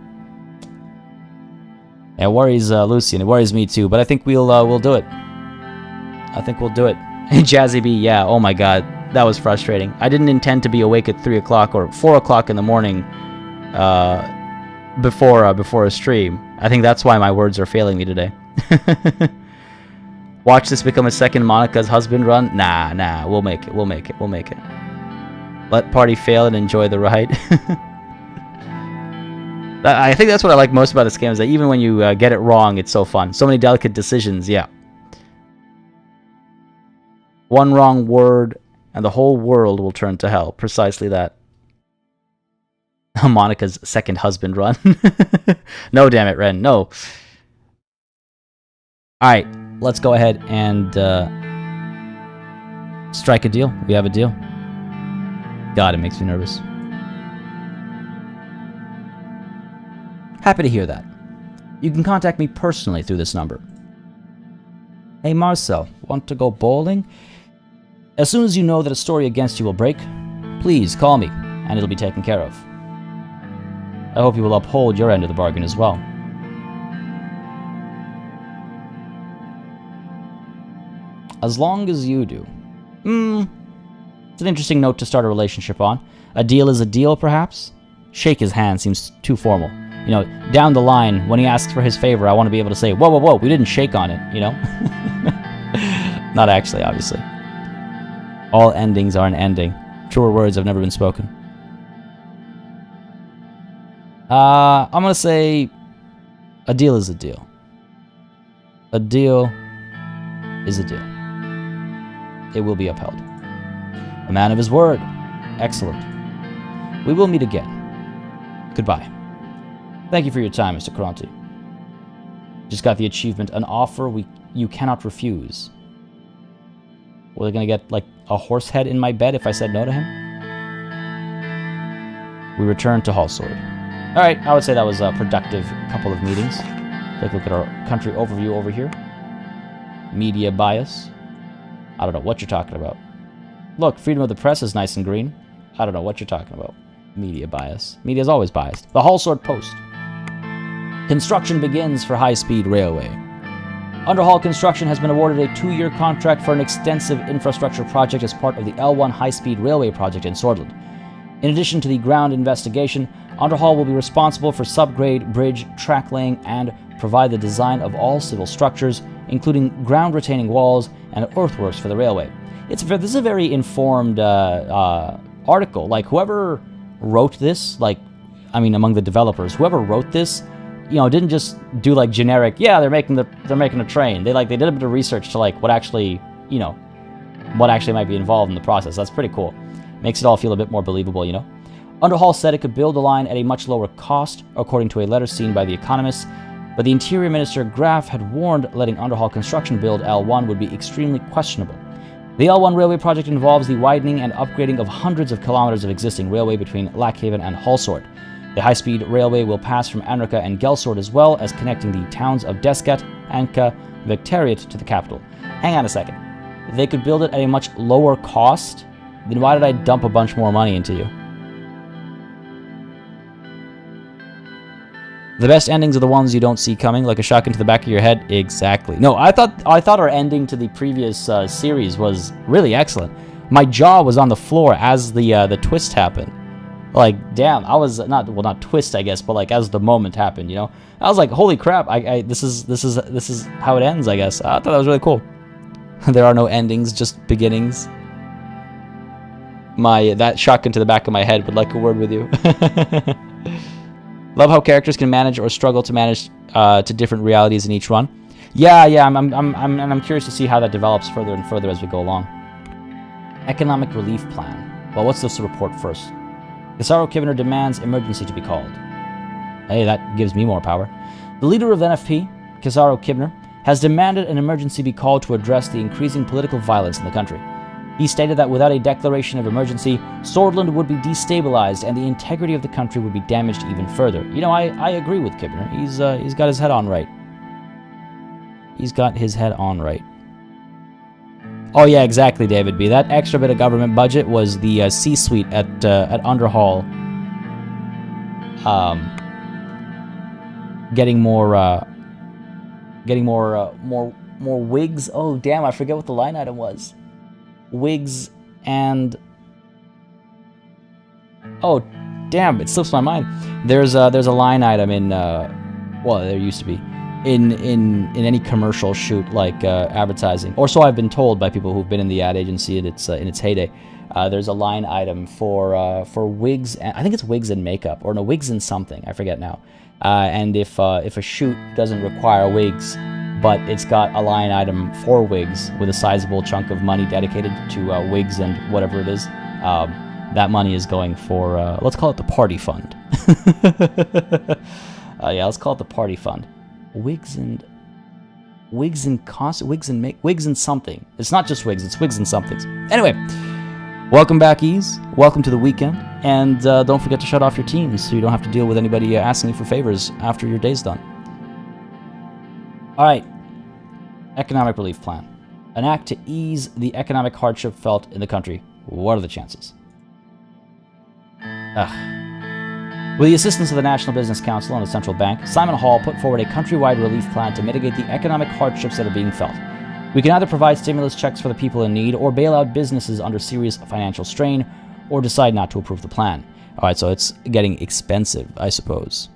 It worries Lucian. It worries me too, but I think we'll do it. I think we'll do it. Jazzy B, yeah, oh my god. That was frustrating. I didn't intend to be awake at 3 o'clock or 4 o'clock in the morning before a stream. I think that's why my words are failing me today. Watch this become a second Monica's husband run? Nah, we'll make it. Let party fail and enjoy the ride. I think that's what I like most about this game, is that even when you get it wrong, it's so fun. So many delicate decisions, yeah. One wrong word, and the whole world will turn to hell. Precisely that. Monica's second husband run. No, damn it, Ren, no. Alright, let's go ahead and strike a deal. We have a deal. God, it makes me nervous. Happy to hear that. You can contact me personally through this number. Hey Marcel, want to go bowling? As soon as you know that a story against you will break, please call me, and it'll be taken care of. I hope you will uphold your end of the bargain as well. As long as you do. It's an interesting note to start a relationship on. A deal is a deal, perhaps? Shake his hand seems too formal. You know, down the line, when he asks for his favor, I want to be able to say, whoa, whoa, whoa, we didn't shake on it, you know? Not actually, obviously. All endings are an ending. Truer words have never been spoken. I'm going to say a deal is a deal. A deal is a deal. It will be upheld. A man of his word. Excellent. We will meet again. Goodbye. Thank you for your time, Mr. Kronti. Just got the achievement, an offer you cannot refuse. Were they going to get, like, a horse head in my bed if I said no to him? We return to Hallsword. Alright, I would say that was a productive couple of meetings. Take a look at our country overview over here. Media bias. I don't know what you're talking about. Look, freedom of the press is nice and green. I don't know what you're talking about. Media bias. Media is always biased. The Hallsword Post. Construction begins for high-speed railway. Underhall Construction has been awarded a 2-year contract for an extensive infrastructure project as part of the L1 high-speed railway project in Sordland. In addition to the ground investigation, Underhall will be responsible for subgrade, bridge, track laying, and provide the design of all civil structures, including ground retaining walls and earthworks for the railway. This is a very informed article. Like, whoever wrote this, among the developers, whoever wrote this, you know, didn't just do like generic, yeah, they're making a train. They did a bit of research to like what actually might be involved in the process. That's pretty cool. Makes it all feel a bit more believable, you know. Underhall said it could build the line at a much lower cost, according to a letter seen by The Economist, but the Interior Minister Graf had warned letting Underhall Construction build L1 would be extremely questionable. The L1 railway project involves the widening and upgrading of hundreds of kilometers of existing railway between Lackhaven and Hallsword. The high-speed railway will pass from Anrika and Gelsword, as well as connecting the towns of Desgat, Anka, Victariat to the capital. Hang on a second. They could build it at a much lower cost? Then why did I dump a bunch more money into you? The best endings are the ones you don't see coming, like a shotgun to the back of your head. Exactly. No, I thought our ending to the previous series was really excellent. My jaw was on the floor as the twist happened. Like, damn, I was not twist, I guess, but like as the moment happened, you know, I was like, holy crap! This is how it ends, I guess. I thought that was really cool. There are no endings, just beginnings. That shotgun to the back of my head would like a word with you. Love how characters can manage or struggle to manage to different realities in each run. Yeah, I'm curious to see how that develops further and further as we go along. Economic relief plan. Well, what's this report first? Kisaro Kibner demands emergency to be called. Hey, that gives me more power. The leader of NFP, Kisaro Kibner, has demanded an emergency be called to address the increasing political violence in the country. He stated that without a declaration of emergency, Sordland would be destabilized and the integrity of the country would be damaged even further. You know, I agree with Kibner. He's got his head on right. He's got his head on right. Oh yeah, exactly, David B. That extra bit of government budget was the C-suite at Underhall getting more wigs. Oh damn, I forget what the line item was. Wigs and oh damn, it slips my mind. There's a line item in well, there used to be in any commercial shoot, like advertising, or so I've been told by people who've been in the ad agency in its heyday. There's a line item for wigs. I think it's wigs and makeup, or no, wigs and something. I forget now. And if a shoot doesn't require wigs, but it's got a line item for wigs with a sizable chunk of money dedicated to wigs and whatever it is, that money is going for, let's call it the party fund. Yeah, let's call it the party fund. Wigs and something. It's not just wigs, it's wigs and somethings. Anyway, welcome back, Ease. Welcome to the weekend. And don't forget to shut off your teams so you don't have to deal with anybody asking you for favors after your day's done. Alright. Economic relief plan. An act to ease the economic hardship felt in the country. What are the chances? With the assistance of the National Business Council and the Central Bank, Simon Hall put forward a countrywide relief plan to mitigate the economic hardships that are being felt. We can either provide stimulus checks for the people in need, or bail out businesses under serious financial strain, or decide not to approve the plan. Alright, so it's getting expensive, I suppose.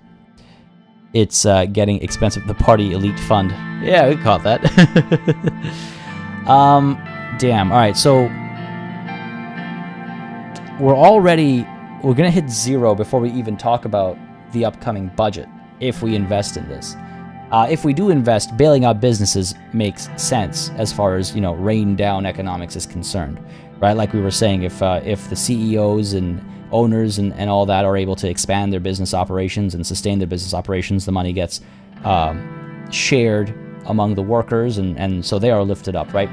It's getting expensive. The Party Elite Fund. Yeah, we caught that. Damn. Alright, so we're gonna hit 0 before we even talk about the upcoming budget, if we invest in this. If we do invest, bailing out businesses makes sense as far as, you know, rain down economics is concerned, right? Like we were saying, if the CEOs and owners and all that are able to expand their business operations and sustain their business operations, the money gets shared among the workers, and so they are lifted up, right?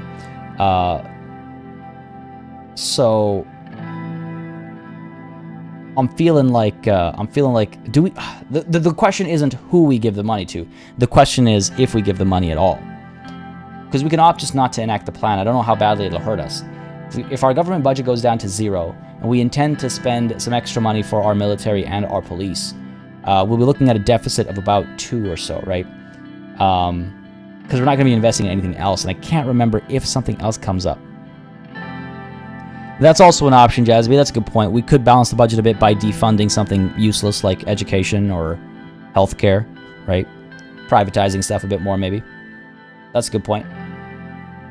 So I'm feeling like do we? The question isn't who we give the money to. The question is if we give the money at all, because we can opt just not to enact the plan. I don't know how badly it'll hurt us. If our government budget goes down to 0 and we intend to spend some extra money for our military and our police, we'll be looking at a deficit of about 2 or so, right? Because we're not going to be investing in anything else, and I can't remember if something else comes up. That's also an option, Jazzy. That's a good point. We could balance the budget a bit by defunding something useless like education or healthcare, right? Privatizing stuff a bit more, maybe. That's a good point.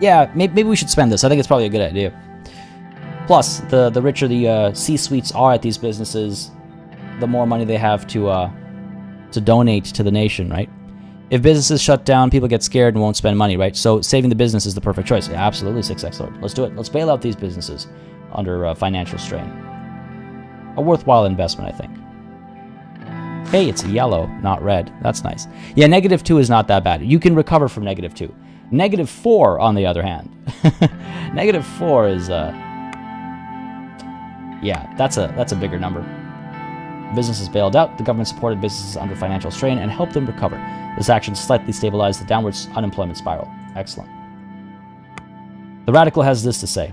Yeah, maybe we should spend this. I think it's probably a good idea. Plus, the richer the C-suites are at these businesses, the more money they have to donate to the nation, right? If businesses shut down, people get scared and won't spend money, right? So saving the business is the perfect choice. Yeah, absolutely, 6X Lord. Let's do it. Let's bail out these businesses under financial strain. A worthwhile investment, I think. Hey, it's yellow, not red. That's nice. Yeah, -2 is not that bad. You can recover from -2. -4, on the other hand. -4 is, yeah, that's a bigger number. Businesses bailed out, the government supported businesses under financial strain and helped them recover. This action slightly stabilized the downward unemployment spiral. Excellent. The Radical has this to say.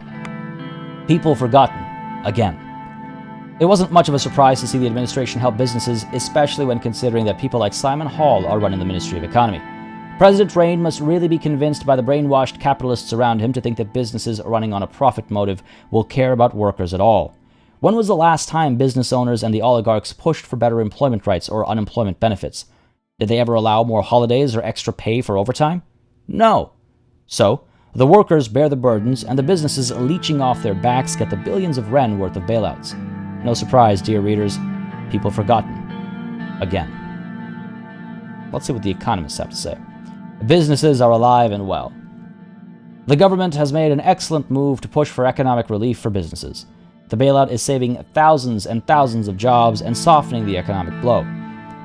People forgotten. Again. It wasn't much of a surprise to see the administration help businesses, especially when considering that people like Simon Hall are running the Ministry of Economy. President Rain must really be convinced by the brainwashed capitalists around him to think that businesses running on a profit motive will care about workers at all. When was the last time business owners and the oligarchs pushed for better employment rights or unemployment benefits? Did they ever allow more holidays or extra pay for overtime? No. So, the workers bear the burdens, and the businesses leeching off their backs get the billions of Ren worth of bailouts. No surprise, dear readers, people forgotten. Again. Let's see what the economists have to say. Businesses are alive and well. The government has made an excellent move to push for economic relief for businesses. The bailout is saving thousands and thousands of jobs and softening the economic blow.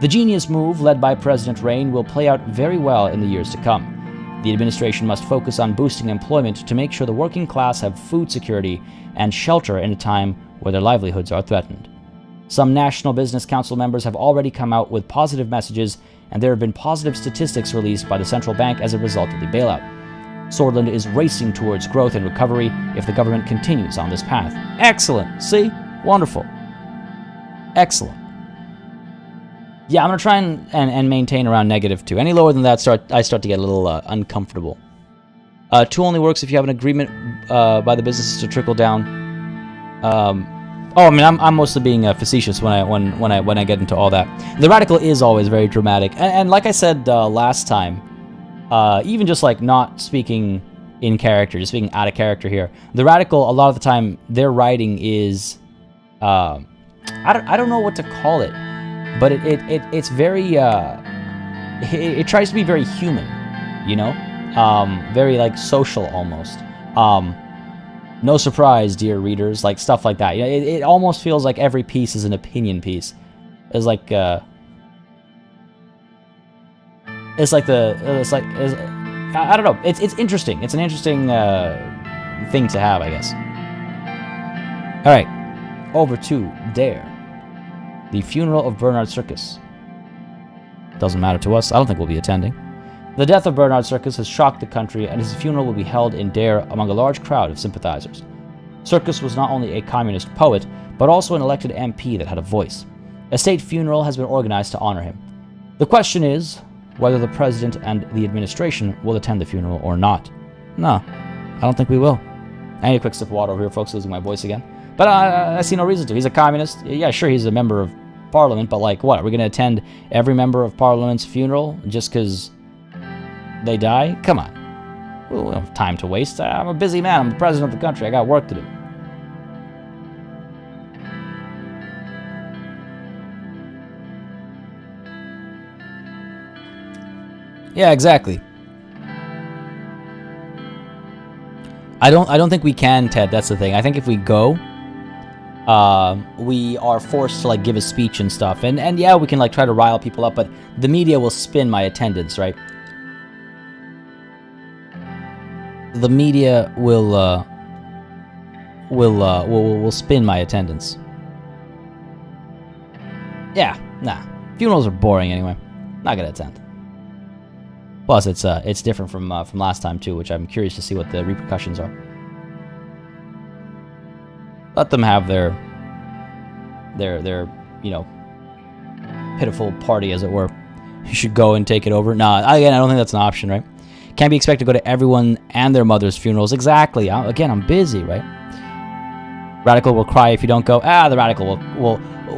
The genius move led by President Rain will play out very well in the years to come. The administration must focus on boosting employment to make sure the working class have food security and shelter in a time where their livelihoods are threatened. Some National Business Council members have already come out with positive messages, and there have been positive statistics released by the central bank as a result of the bailout. Sordland is racing towards growth and recovery if the government continues on this path. Excellent! See? Wonderful. Excellent. Yeah, I'm going to try and maintain around -2. Any lower than that, I start to get a little uncomfortable. 2 only works if you have an agreement by the businesses to trickle down. I mean, I'm mostly being facetious when I get into all that. The Radical is always very dramatic, and like I said last time, even just like not speaking in character, just speaking out of character here. The Radical, a lot of the time, their writing is, I don't know what to call it. But it's very, it tries to be very human, you know? Very, like, social, almost. No surprise, dear readers, like, stuff like that. You know, it almost feels like every piece is an opinion piece. It's like, I don't know, it's interesting. It's an interesting, thing to have, I guess. Alright, over to Dare. The funeral of Bernard Circus. Doesn't matter to us. I don't think we'll be attending. The death of Bernard Circus has shocked the country, and his funeral will be held in Dare among a large crowd of sympathizers. Circus was not only a communist poet, but also an elected MP that had a voice. A state funeral has been organized to honor him. The question is whether the president and the administration will attend the funeral or not. No, I don't think we will. I need a quick sip of water over here, folks, losing my voice again. But I see no reason to. He's a communist. Yeah, sure, he's a member of Parliament, but like, what? Are we going to attend every member of Parliament's funeral just because they die? Come on. We don't have time to waste. I'm a busy man. I'm the president of the country. I got work to do. Yeah, exactly. I don't think we can, Ted. That's the thing. I think if we go, we are forced to like give a speech and stuff, and yeah, we can like try to rile people up, but the media will spin my attendance, right? The media will spin my attendance. Yeah, nah. Funerals are boring anyway. Not gonna attend. Plus, it's different from last time too, which I'm curious to see what the repercussions are. Let them have their pitiful party, as it were. You should go and take it over. Nah, again, I don't think that's an option, right? Can't be expected to go to everyone and their mother's funerals. Exactly. Again, I'm busy, right? Radical will cry if you don't go. The radical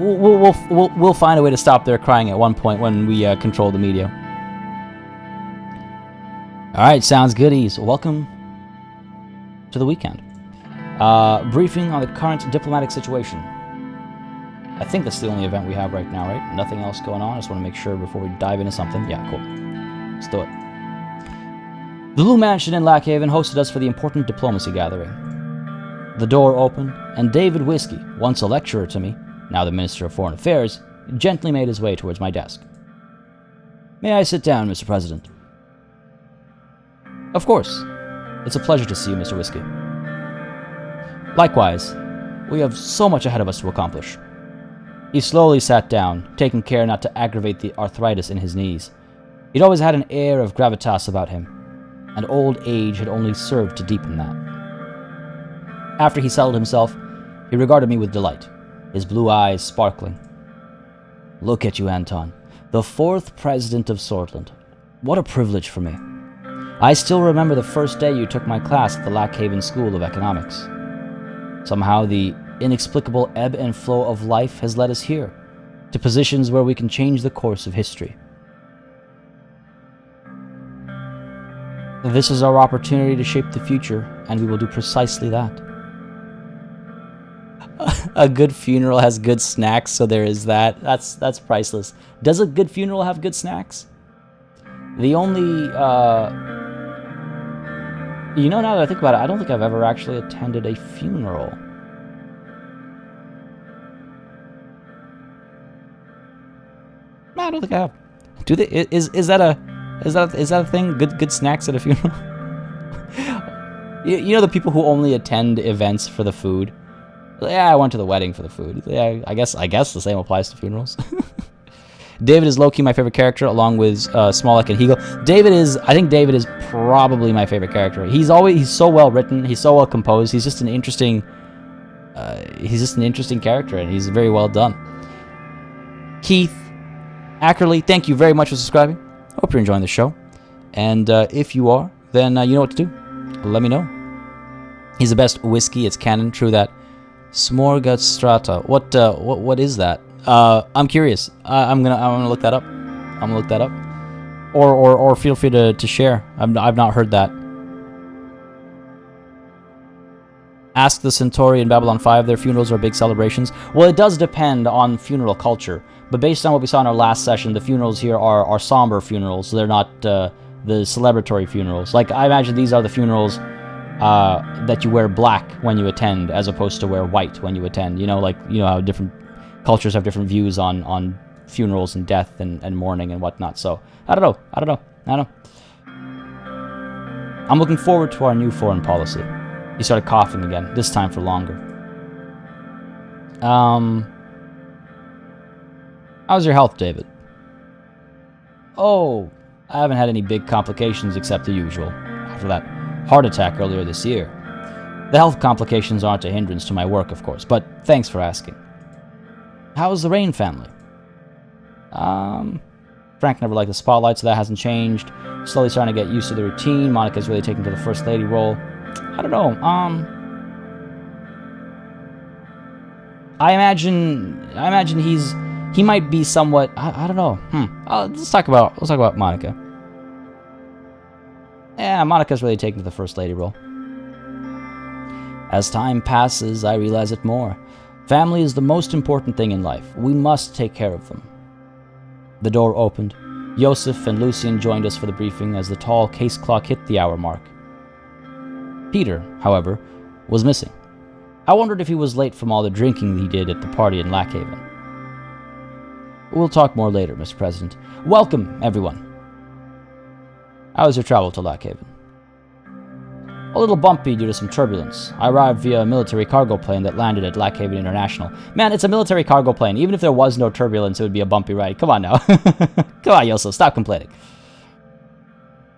we'll find a way to stop their crying at one point when we control the media. All right, sounds good, Ease. Welcome to the weekend. Briefing on the current diplomatic situation. I think that's the only event we have right now, right? Nothing else going on. I just want to make sure before we dive into something. Yeah, cool. Let's do it. The Blue Mansion in Lackhaven hosted us for the important diplomacy gathering. The door opened, and David Whiskey, once a lecturer to me, now the Minister of Foreign Affairs, gently made his way towards my desk. May I sit down, Mr. President? Of course. It's a pleasure to see you, Mr. Whiskey. Likewise, we have so much ahead of us to accomplish. He slowly sat down, taking care not to aggravate the arthritis in his knees. He'd always had an air of gravitas about him, and old age had only served to deepen that. After he settled himself, he regarded me with delight, his blue eyes sparkling. Look at you, Anton, the 4th president of Sordland. What a privilege for me. I still remember the first day you took my class at the Lackhaven School of Economics. Somehow the inexplicable ebb and flow of life has led us here, to positions where we can change the course of history. This is our opportunity to shape the future, and we will do precisely that. A good funeral has good snacks, so there is that. That's priceless. Does a good funeral have good snacks? The only, now that I think about it, I don't think I've ever actually attended a funeral. No, I don't think I have. Do they? Is that a thing? Good snacks at a funeral? you know the people who only attend events for the food. Yeah, I went to the wedding for the food. Yeah, I guess the same applies to funerals. David is low-key my favorite character, along with Smolek and Hegel. I think David is probably my favorite character. He's so well written. He's so well composed. He's just an interesting character, and he's very well done. Keith Ackerley, thank you very much for subscribing. Hope you're enjoying the show. And if you are, then you know what to do. Let me know. He's the best whiskey. It's canon. True that. Smorgasstrata. What is that? I'm curious. I'm gonna look that up. Or feel free to share. I've not heard that. Ask the Centauri in Babylon 5. Their funerals are big celebrations. Well, it does depend on funeral culture. But based on what we saw in our last session, the funerals here are somber funerals. So they're not the celebratory funerals. Like, I imagine these are the funerals that you wear black when you attend, as opposed to wear white when you attend. How different cultures have different views on funerals and death and mourning and whatnot. So, I don't know. I'm looking forward to our new foreign policy. He started coughing again, this time for longer. How's your health, David? Oh, I haven't had any big complications except the usual, after that heart attack earlier this year. The health complications aren't a hindrance to my work, of course, but thanks for asking. How's the Rain family? Frank never liked the spotlight, so that hasn't changed. Slowly starting to get used to the routine. Monica's really taking to the first lady role. I don't know. I imagine he might be somewhat. I don't know. Let's talk about Monica. Yeah, Monica's really taking to the first lady role. As time passes, I realize it more. Family is the most important thing in life. We must take care of them. The door opened. Joseph and Lucien joined us for the briefing as the tall case clock hit the hour mark. Peter, however, was missing. I wondered if he was late from all the drinking he did at the party in Lackhaven. We'll talk more later, Mr. President. Welcome, everyone. How was your travel to Lackhaven? A little bumpy due to some turbulence. I arrived via a military cargo plane that landed at Lackhaven International. Man, it's a military cargo plane. Even if there was no turbulence, it would be a bumpy ride. Come on now. Come on, Yoso, stop complaining.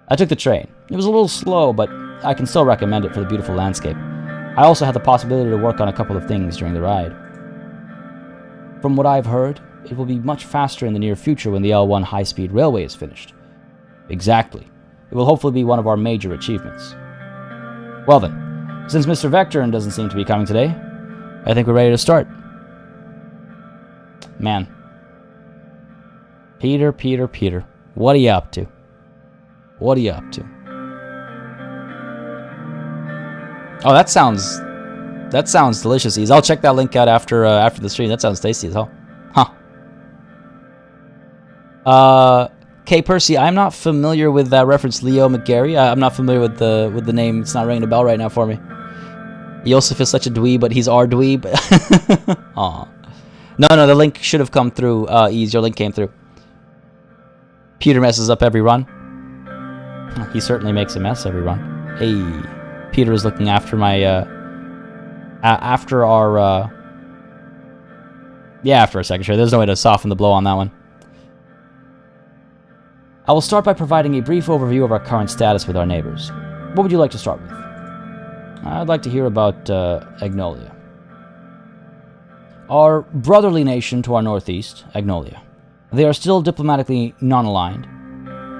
I took the train. It was a little slow, but I can still recommend it for the beautiful landscape. I also had the possibility to work on a couple of things during the ride. From what I've heard, it will be much faster in the near future when the L1 high-speed railway is finished. Exactly. It will hopefully be one of our major achievements. Well then, since Mr. Vectorin doesn't seem to be coming today, I think we're ready to start. Man. Peter. What are you up to? What are you up to? Oh, that sounds delicious, Ease. I'll check that link out after the stream. That sounds tasty as hell. Huh. K. Percy, I'm not familiar with that reference, Leo McGarry. I'm not familiar with the name. It's not ringing a bell right now for me. Yosef is such a dweeb, but he's our dweeb. Aw. No, the link should have come through. Ease, your link came through. Peter messes up every run. He certainly makes a mess every run. Hey, Peter is looking after my, after our secretary. There's no way to soften the blow on that one. I will start by providing a brief overview of our current status with our neighbors. What would you like to start with? I'd like to hear about Agnolia. Our brotherly nation to our northeast, Agnolia. They are still diplomatically non-aligned,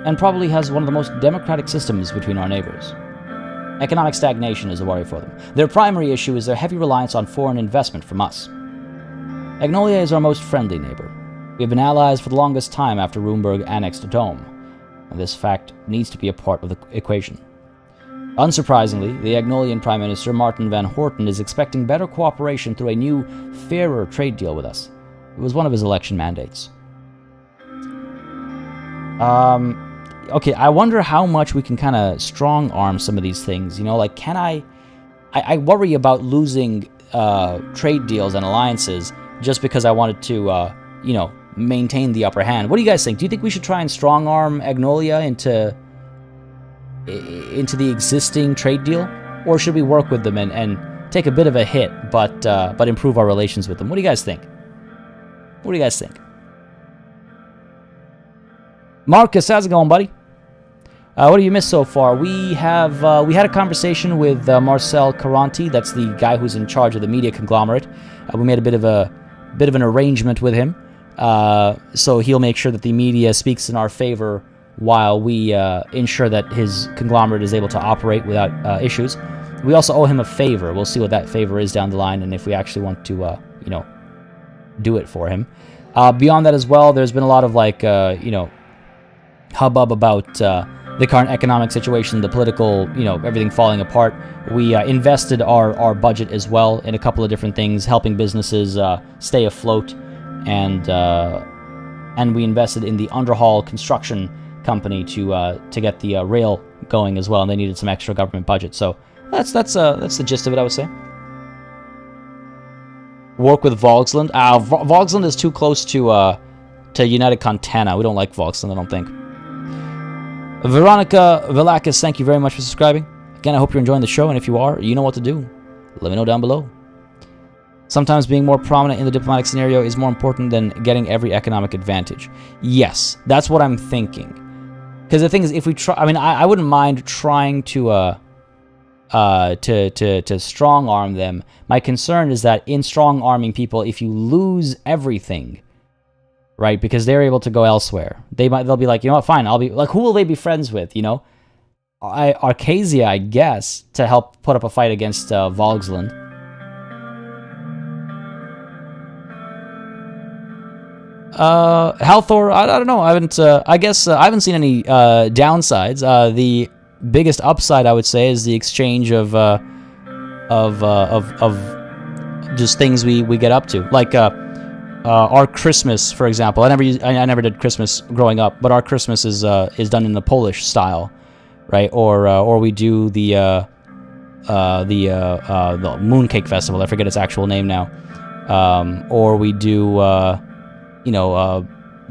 and probably has one of the most democratic systems between our neighbors. Economic stagnation is a worry for them. Their primary issue is their heavy reliance on foreign investment from us. Agnolia is our most friendly neighbor. We have been allies for the longest time after Rumburg annexed Dome, and this fact needs to be a part of the equation. Unsurprisingly, the Agnolian Prime Minister Martin van Horten is expecting better cooperation through a new, fairer trade deal with us. It was one of his election mandates. Okay, I wonder how much we can kind of strong-arm some of these things. You know, like, can I worry about losing trade deals and alliances just because I wanted to, maintain the upper hand. What do you guys think? Do you think we should try and strong-arm Agnolia into the existing trade deal? Or should we work with them and take a bit of a hit, but improve our relations with them? What do you guys think? What do you guys think? Marcus, how's it going, buddy? What have you missed so far? We had a conversation with Marcel Caranti. That's the guy who's in charge of the media conglomerate. We made a bit of an arrangement with him. So he'll make sure that the media speaks in our favor while we ensure that his conglomerate is able to operate without issues. We also owe him a favor. We'll see what that favor is down the line, and if we actually want to, do it for him. Beyond that as well, there's been a lot of hubbub about the current economic situation, the political, everything falling apart. We invested our budget as well in a couple of different things, helping businesses stay afloat, and we invested in the underhall construction company to get the rail going as well, and they needed some extra government budget. So that's the gist of it, I would say. Work with Vagsland. Vagsland is too close to United Contana. We don't like Vagsland, I don't think. Veronica Velakis, thank you very much for subscribing. Again, I hope you're enjoying the show, and if you are, you know what to do. Let me know down below. Sometimes being more prominent in the diplomatic scenario is more important than getting every economic advantage. Yes, that's what I'm thinking. Because the thing is, if we try, I wouldn't mind trying to strong arm them. My concern is that in strong arming people, if you lose everything, right? Because they're able to go elsewhere. They'll be like, you know what, fine, I'll be like, who will they be friends with, you know? Arcasia, I guess, to help put up a fight against Vagsland. Halthor, I don't know. I haven't. I guess I haven't seen any downsides. The biggest upside, I would say, is the exchange of just things we get up to, like our Christmas, for example. I never did Christmas growing up, but our Christmas is done in the Polish style, right? Or we do the Mooncake Festival. I forget its actual name now. Or we do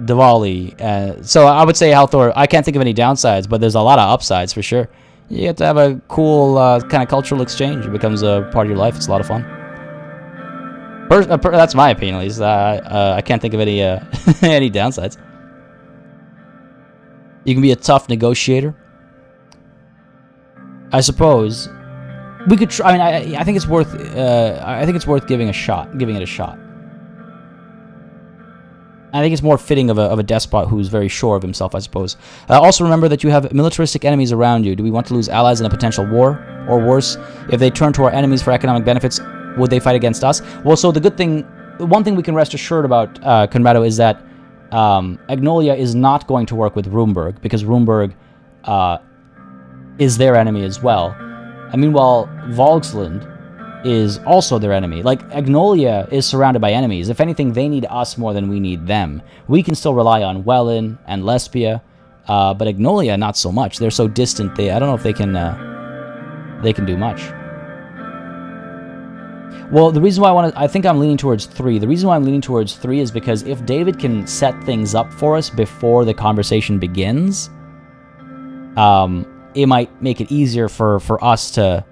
Diwali. So I would say Halthor, I can't think of any downsides, but there's a lot of upsides for sure. You get to have a cool kind of cultural exchange. It becomes a part of your life. It's a lot of fun. That's my opinion, at least. I can't think of any any downsides. You can be a tough negotiator. I suppose we could try. I mean, I think it's worth. I think it's worth giving it a shot. I think it's more fitting of a despot who's very sure of himself, I suppose. Also remember that you have militaristic enemies around you. Do we want to lose allies in a potential war? Or worse, if they turn to our enemies for economic benefits, would they fight against us? Well, so one thing we can rest assured about, Conrado, is that Agnolia is not going to work with Rumburg, because Rumburg is their enemy as well. And meanwhile, Vagsland is also their enemy. Like, Agnolia is surrounded by enemies. If anything, they need us more than we need them. We can still rely on Wehlen and Lesbia, but Agnolia, not so much. They're so distant, I don't know if they can do much. Well, the reason why I think I'm leaning towards 3. The reason why I'm leaning towards 3 is because if David can set things up for us before the conversation begins, it might make it easier for us to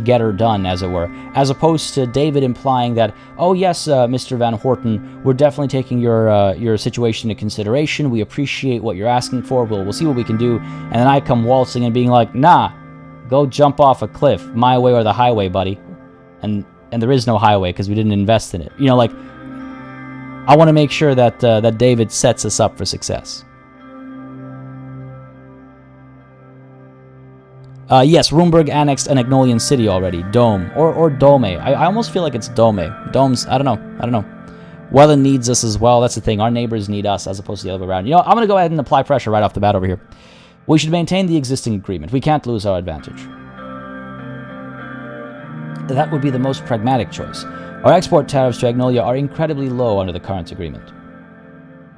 get her done, as it were, as opposed to David implying that, oh yes, Mr. Van Horten, we're definitely taking your situation into consideration. We appreciate what you're asking for. We'll see what we can do. And then I come waltzing and being like, nah, go jump off a cliff, my way or the highway, buddy. And there is no highway because we didn't invest in it. You know, like, I want to make sure that that David sets us up for success. Yes, Rumburg annexed an Agnolian city already. Dome. Or Dome. I almost feel like it's Dome. Domes, I don't know. Wehlen needs us as well. That's the thing. Our neighbors need us as opposed to the other way around. You know, I'm going to go ahead and apply pressure right off the bat over here. We should maintain the existing agreement. We can't lose our advantage. That would be the most pragmatic choice. Our export tariffs to Agnolia are incredibly low under the current agreement.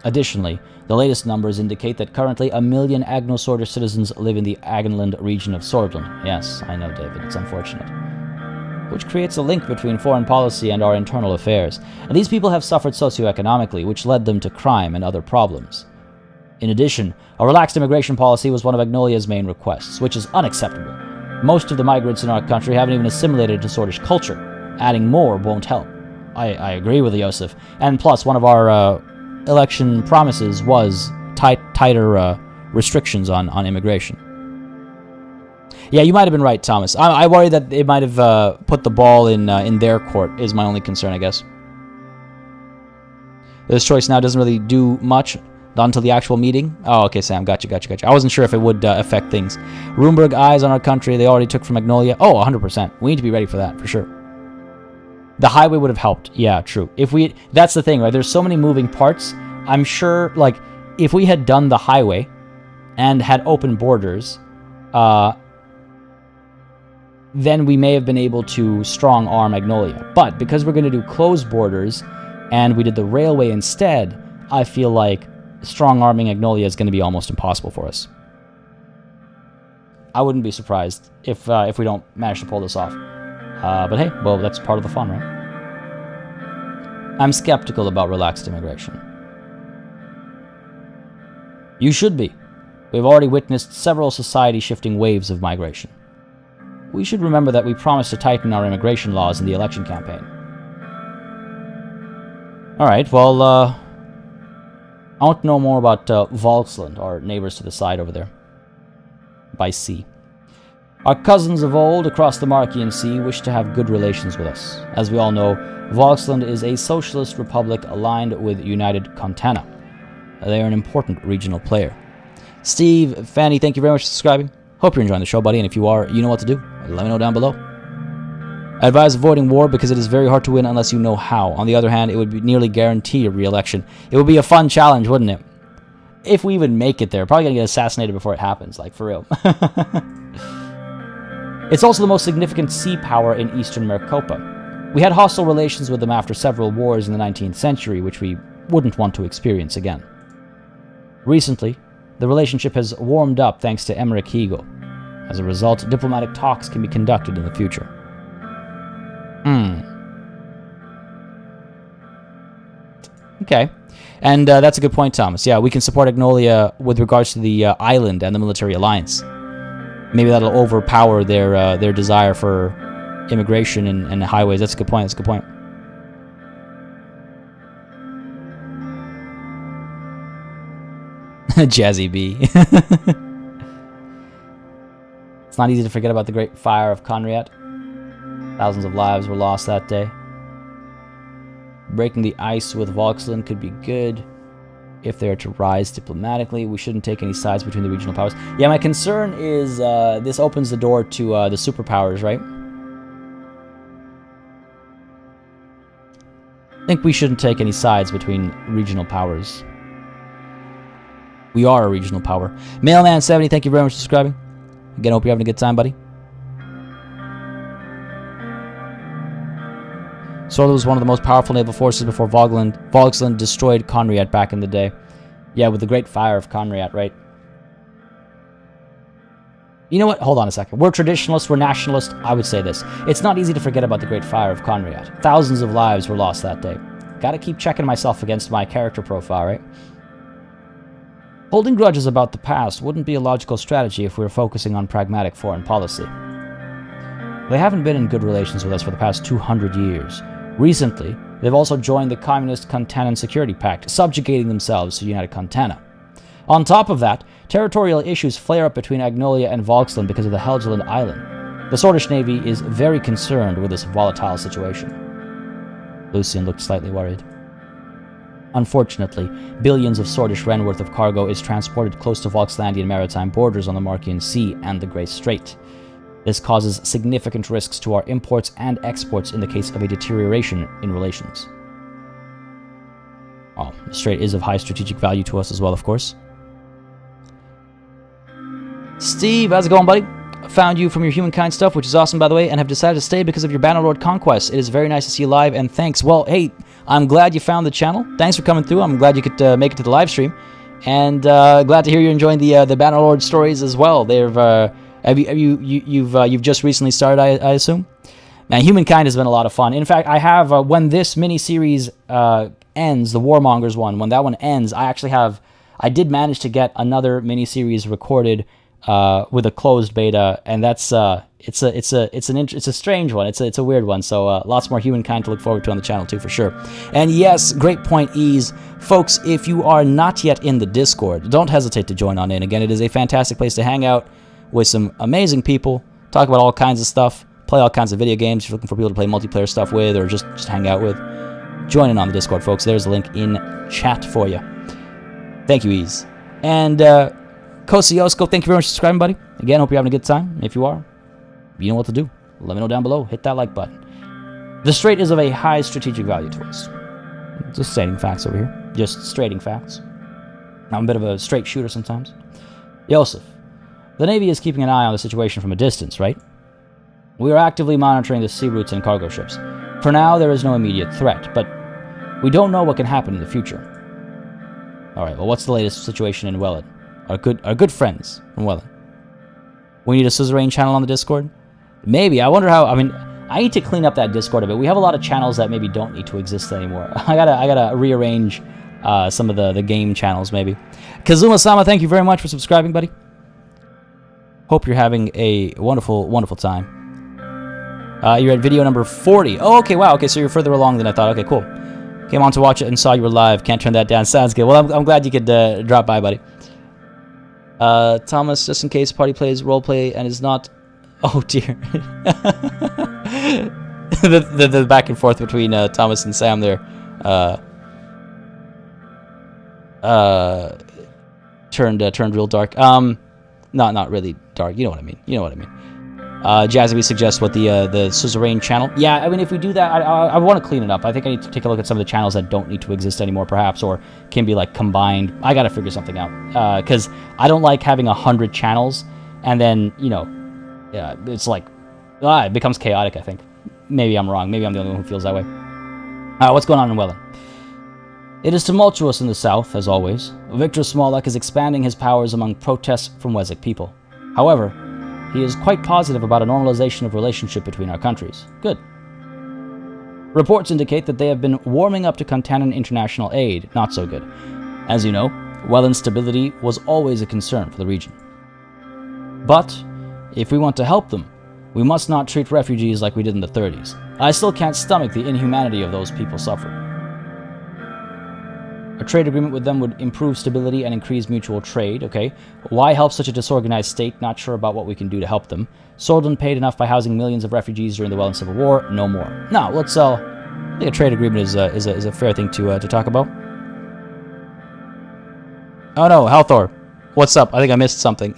Additionally, the latest numbers indicate that currently 1 million Agnosorder citizens live in the Agenland region of Sordland. Yes, I know, David, it's unfortunate. Which creates a link between foreign policy and our internal affairs. And these people have suffered socioeconomically, which led them to crime and other problems. In addition, a relaxed immigration policy was one of Agnolia's main requests, which is unacceptable. Most of the migrants in our country haven't even assimilated to Sordish culture. Adding more won't help. I agree with Yosef. And plus, one of our election promises was tighter restrictions on immigration. Yeah, you might have been right, Thomas. I worry that they might have put the ball in their court, is my only concern, I guess. This choice now doesn't really do much. Not until the actual meeting? Oh, okay, Sam. Gotcha. I wasn't sure if it would affect things. Rumburg eyes on our country. They already took from Agnolia. Oh, 100%. We need to be ready for that, for sure. The highway would have helped. Yeah, true. That's the thing, right? There's so many moving parts. I'm sure, like, if we had done the highway and had open borders, then we may have been able to strong-arm Agnolia. But because we're going to do closed borders and we did the railway instead, I feel like strong-arming Agnolia is going to be almost impossible for us. I wouldn't be surprised if we don't manage to pull this off. But hey, well, that's part of the fun, right? I'm skeptical about relaxed immigration. You should be. We've already witnessed several society-shifting waves of migration. We should remember that we promised to tighten our immigration laws in the election campaign. Alright, well, I want to know more about Vagsland, our neighbors to the side over there. By sea. Our cousins of old across the Markian Sea wish to have good relations with us. As we all know, Vagsland is a socialist republic aligned with United Contana. They are an important regional player. Steve, Fanny, thank you very much for subscribing. Hope you're enjoying the show, buddy, and if you are, you know what to do. Let me know down below. I advise avoiding war because it is very hard to win unless you know how. On the other hand, it would be nearly guarantee a re-election. It would be a fun challenge, wouldn't it? If we even make it there. Probably gonna get assassinated before it happens, like, for real. It's also the most significant sea power in Eastern Maricopa. We had hostile relations with them after several wars in the 19th century, which we wouldn't want to experience again. Recently, the relationship has warmed up thanks to Emmerich Hegel. As a result, diplomatic talks can be conducted in the future. Okay. And that's a good point, Thomas. Yeah, we can support Agnolia with regards to the island and the military alliance. Maybe that'll overpower their desire for immigration and highways. That's a good point. That's a good point. Jazzy B. It's not easy to forget about the Great Fire of Conriat. Thousands of lives were lost that day. Breaking the ice with Vagsland could be good. If they are to rise diplomatically, we shouldn't take any sides between the regional powers. Yeah, my concern is this opens the door to the superpowers, right? I think we shouldn't take any sides between regional powers. We are a regional power. Mailman70, thank you very much for subscribing. Again, hope you're having a good time, buddy. Sordland was one of the most powerful naval forces before Vagsland destroyed Conriat back in the day. Yeah, with the Great Fire of Conriat, right? You know what? Hold on a second. We're traditionalists, we're nationalists. I would say this. It's not easy to forget about the Great Fire of Conriat. Thousands of lives were lost that day. Gotta keep checking myself against my character profile, right? Holding grudges about the past wouldn't be a logical strategy if we were focusing on pragmatic foreign policy. They haven't been in good relations with us for the past 200 years. Recently, they've also joined the Communist Contanan Security Pact, subjugating themselves to United Contana. On top of that, territorial issues flare up between Agnolia and Vagsland because of the Helgeland Island. The Swedish Navy is very concerned with this volatile situation. Lucian looked slightly worried. Unfortunately, billions of Swedish ren worth of cargo is transported close to Vagslandian maritime borders on the Markian Sea and the Grey Strait. This causes significant risks to our imports and exports in the case of a deterioration in relations. Oh, the strait is of high strategic value to us as well, of course. Steve, how's it going, buddy? I found you from your humankind stuff, which is awesome, by the way, and have decided to stay because of your Bannerlord conquest. It is very nice to see you live, and thanks. Well, hey, I'm glad you found the channel. Thanks for coming through. I'm glad you could make it to the live stream, and glad to hear you're enjoying the Bannerlord stories as well. They've you've just recently started, I assume? Now, Humankind has been a lot of fun. In fact, I have, when this mini-series ends, the Warmongers one, when that one ends, I did manage to get another mini-series recorded with a closed beta, and that's, it's a strange one. It's a weird one, so lots more Humankind to look forward to on the channel too, for sure. And yes, great point, Ease. Folks, if you are not yet in the Discord, don't hesitate to join on in. Again, it is a fantastic place to hang out with some amazing people, talk about all kinds of stuff, play all kinds of video games if you're looking for people to play multiplayer stuff with or just hang out with. Join in on the Discord, folks. There's a link in chat for you. Thank you, Ease. And Kosiosko, thank you very much for subscribing, buddy. Again, hope you're having a good time. If you are, you know what to do. Let me know down below. Hit that like button. The strait is of a high strategic value to us. Just stating facts over here. Just straighting facts. I'm a bit of a straight shooter sometimes. Yosef. The Navy is keeping an eye on the situation from a distance, right? We are actively monitoring the sea routes and cargo ships. For now, there is no immediate threat, but we don't know what can happen in the future. Alright, well, what's the latest situation in Wehlen? Our good friends in Wehlen. We need a Suzerain channel on the Discord? Maybe. I wonder how... I mean, I need to clean up that Discord a bit. We have a lot of channels that maybe don't need to exist anymore. I gotta rearrange some of the game channels, maybe. Kazuma-sama, thank you very much for subscribing, buddy. Hope you're having a wonderful, wonderful time. You're at video number 40. Oh, okay, wow. Okay, so you're further along than I thought. Okay, cool. Came on to watch it and saw you were live. Can't turn that down. Sounds good. Well, I'm glad you could drop by, buddy. Thomas, just in case party plays roleplay and is not Oh dear. the back and forth between Thomas and Sam there turned real dark. Not really dark. You know what I mean. Jazzy suggests what the Suzerain channel. Yeah, I mean, if we do that, I want to clean it up. I think I need to take a look at some of the channels that don't need to exist anymore, perhaps, or can be like combined. I gotta figure something out because I don't like having 100 channels and then it's like it becomes chaotic. I think maybe I'm wrong. Maybe I'm the only one who feels that way. What's going on in Wehlen? It is tumultuous in the south, as always. Victor Smolak is expanding his powers among protests from Wesek people. However, he is quite positive about a normalization of relationship between our countries. Good. Reports indicate that they have been warming up to Contanan international aid. Not so good. As you know, Wehlen's stability was always a concern for the region. But, if we want to help them, we must not treat refugees like we did in the 30s. I still can't stomach the inhumanity of those people suffering. A trade agreement with them would improve stability and increase mutual trade, okay? Why help such a disorganized state? Not sure about what we can do to help them. Sordland paid enough by housing millions of refugees during the Wehlen Civil War. No more. Now, let's I think a trade agreement is a fair thing to talk about. Oh no, Halthor. What's up? I think I missed something.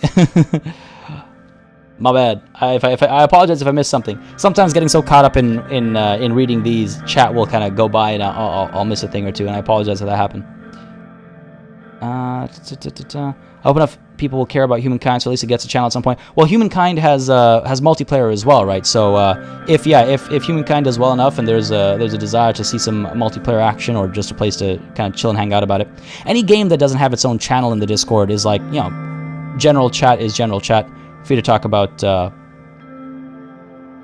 My bad. I apologize if I missed something. Sometimes getting so caught up in reading these, chat will kind of go by and I'll miss a thing or two, and I apologize if that happened. I hope enough people will care about Humankind so at least it gets a channel at some point. Well, Humankind has multiplayer as well, right? So if Humankind does well enough and there's a desire to see some multiplayer action or just a place to kind of chill and hang out about it, any game that doesn't have its own channel in the Discord is like, general chat is general chat. Free to talk about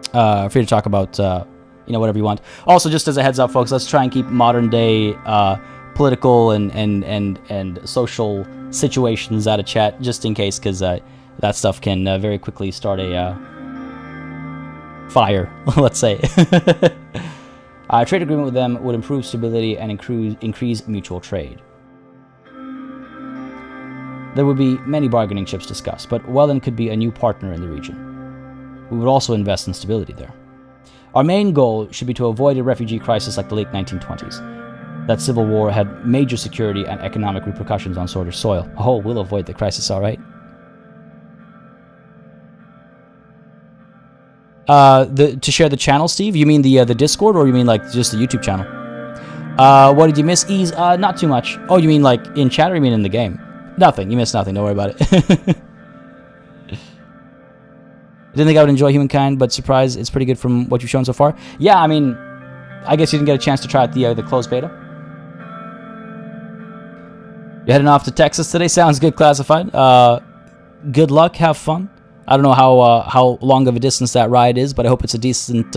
whatever you want. Also, just as a heads up, folks, let's try and keep modern day political and social situations out of chat, just in case, because that stuff can very quickly start a fire, let's say. A trade agreement with them would improve stability and increase mutual trade. There would be many bargaining chips discussed, but Wehlen could be a new partner in the region. We would also invest in stability there. Our main goal should be to avoid a refugee crisis like the late 1920s. That civil war had major security and economic repercussions on Sorder soil. Oh, we'll avoid the crisis, all right. To share the channel, Steve? You mean the Discord, or you mean like just the YouTube channel? What did you miss, Ease? Not too much. Oh, you mean like in chat, or you mean in the game? Nothing. You missed nothing. Don't worry about it. I didn't think I would enjoy Humankind, but surprise, it's pretty good from what you've shown so far. Yeah, I mean, I guess you didn't get a chance to try out the closed beta. You're heading off to Texas today. Sounds good, Classified. Good luck. Have fun. I don't know how long of a distance that ride is, but I hope it's a decent,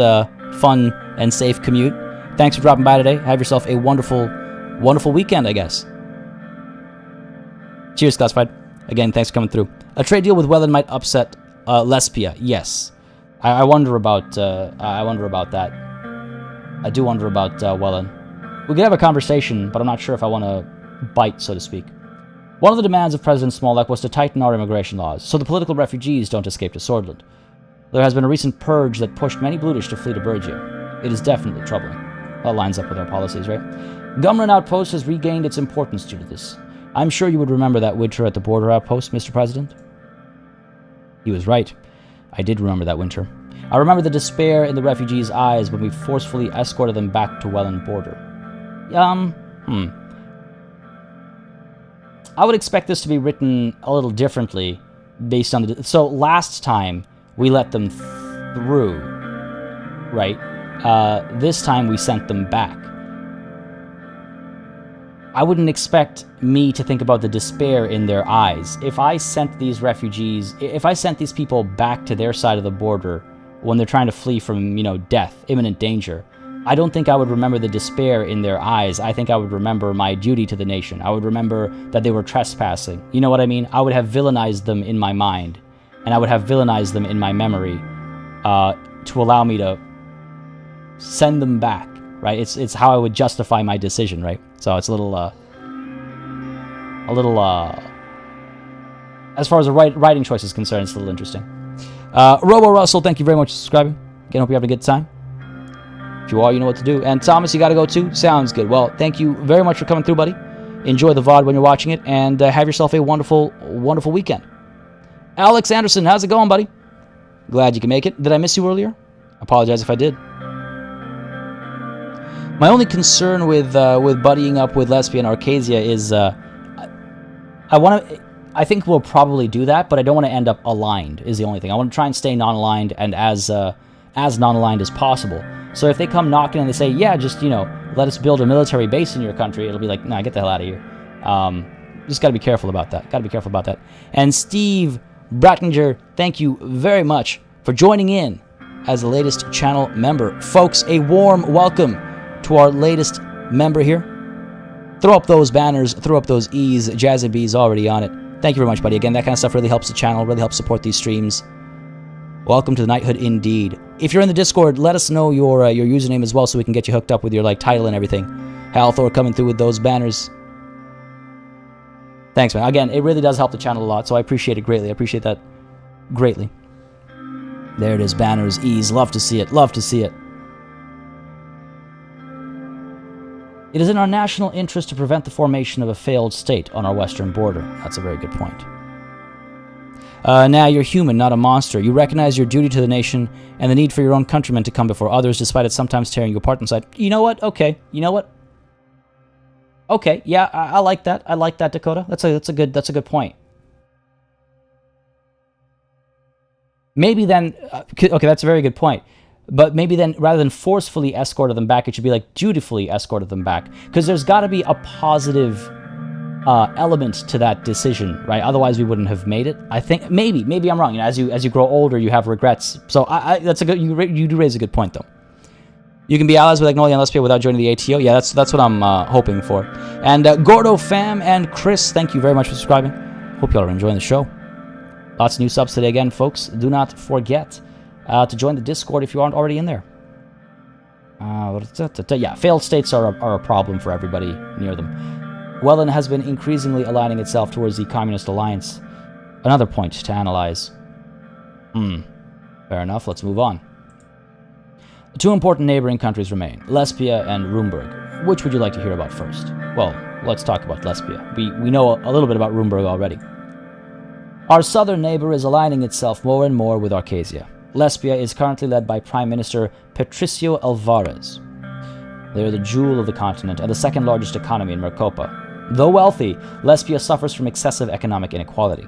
fun, and safe commute. Thanks for dropping by today. Have yourself a wonderful, wonderful weekend, I guess. Cheers, Classified. Again, thanks for coming through. A trade deal with Wehlen might upset Lesbia. Yes, I wonder about that. I do wonder about Wehlen. We could have a conversation, but I'm not sure if I want to bite, so to speak. One of the demands of President Smolak was to tighten our immigration laws, so the political refugees don't escape to Sordland. There has been a recent purge that pushed many Bludish to flee to Bergia. It is definitely troubling. That lines up with our policies, right? Gumran Outpost has regained its importance due to this. I'm sure you would remember that winter at the border outpost, Mr. President. He was right. I did remember that winter. I remember the despair in the refugees' eyes when we forcefully escorted them back to Wehlen border. I would expect this to be written a little differently based on the... So last time, we let them through, right? This time, we sent them back. I wouldn't expect me to think about the despair in their eyes. If I sent these refugees, if I sent these people back to their side of the border when they're trying to flee from, death, imminent danger, I don't think I would remember the despair in their eyes. I think I would remember my duty to the nation. I would remember that they were trespassing. You know what I mean? I would have villainized them in my mind, and I would have villainized them in my memory to allow me to send them back. Right, it's how I would justify my decision, right? So it's a little, as far as the writing choice is concerned, it's a little interesting. Robo Russell, thank you very much for subscribing. Again, hope you're having a good time. If you are, you know what to do. And Thomas, you got to go too? Sounds good. Well, thank you very much for coming through, buddy. Enjoy the VOD when you're watching it, and have yourself a wonderful, wonderful weekend. Alex Anderson, how's it going, buddy? Glad you can make it. Did I miss you earlier? Apologize if I did. My only concern with buddying up with Lesbia and Arcasia is I think we'll probably do that, but I don't want to end up aligned, is the only thing. I want to try and stay non-aligned and as non-aligned as possible. So if they come knocking and they say, yeah, just, let us build a military base in your country, it'll be like, nah, get the hell out of here. Just got to be careful about that. And Steve Brattinger, thank you very much for joining in as the latest channel member. Folks, a warm welcome to our latest member here. Throw up those banners, throw up those E's. Jazzy B's already on it. Thank you very much, buddy. Again, that kind of stuff really helps the channel, really helps support these streams. Welcome to the Knighthood indeed. If you're in the Discord, let us know your username as well so we can get you hooked up with your title and everything. Halthor coming through with those banners. Thanks, man. Again, it really does help the channel a lot, so I appreciate it greatly. I appreciate that greatly. There it is, banners, E's. Love to see it. Love to see it. It is in our national interest to prevent the formation of a failed state on our western border. That's a very good point. Now, you're human, not a monster. You recognize your duty to the nation and the need for your own countrymen to come before others, despite it sometimes tearing you apart inside. You know what? Okay. You know what? Okay. Yeah, I like that. I like that, Dakota. That's a good point. Maybe then, okay, that's a very good point. But maybe then, rather than forcefully escorted them back, it should be like dutifully escorted them back. Because there's got to be a positive element to that decision, right? Otherwise, we wouldn't have made it. I think maybe I'm wrong. As you grow older, you have regrets. So that's a good. You do raise a good point, though. You can be allies with Agnolia and Lesbia without joining the ATO. Yeah, that's what I'm hoping for. And Gordo Fam and Chris, thank you very much for subscribing. Hope y'all are enjoying the show. Lots of new subs today again, folks. Do not forget to join the Discord if you aren't already in there. Yeah, failed states are a problem for everybody near them. Wehlen has been increasingly aligning itself towards the Communist Alliance. Another point to analyze. Fair enough, let's move on. The two important neighboring countries remain, Lesbia and Rumburg. Which would you like to hear about first? Well, let's talk about Lesbia. We know a little bit about Rumburg already. Our southern neighbor is aligning itself more and more with Arcasia. Lesbia is currently led by Prime Minister Patricio Alvarez. They are the jewel of the continent and the second largest economy in Mercopa. Though wealthy, Lesbia suffers from excessive economic inequality.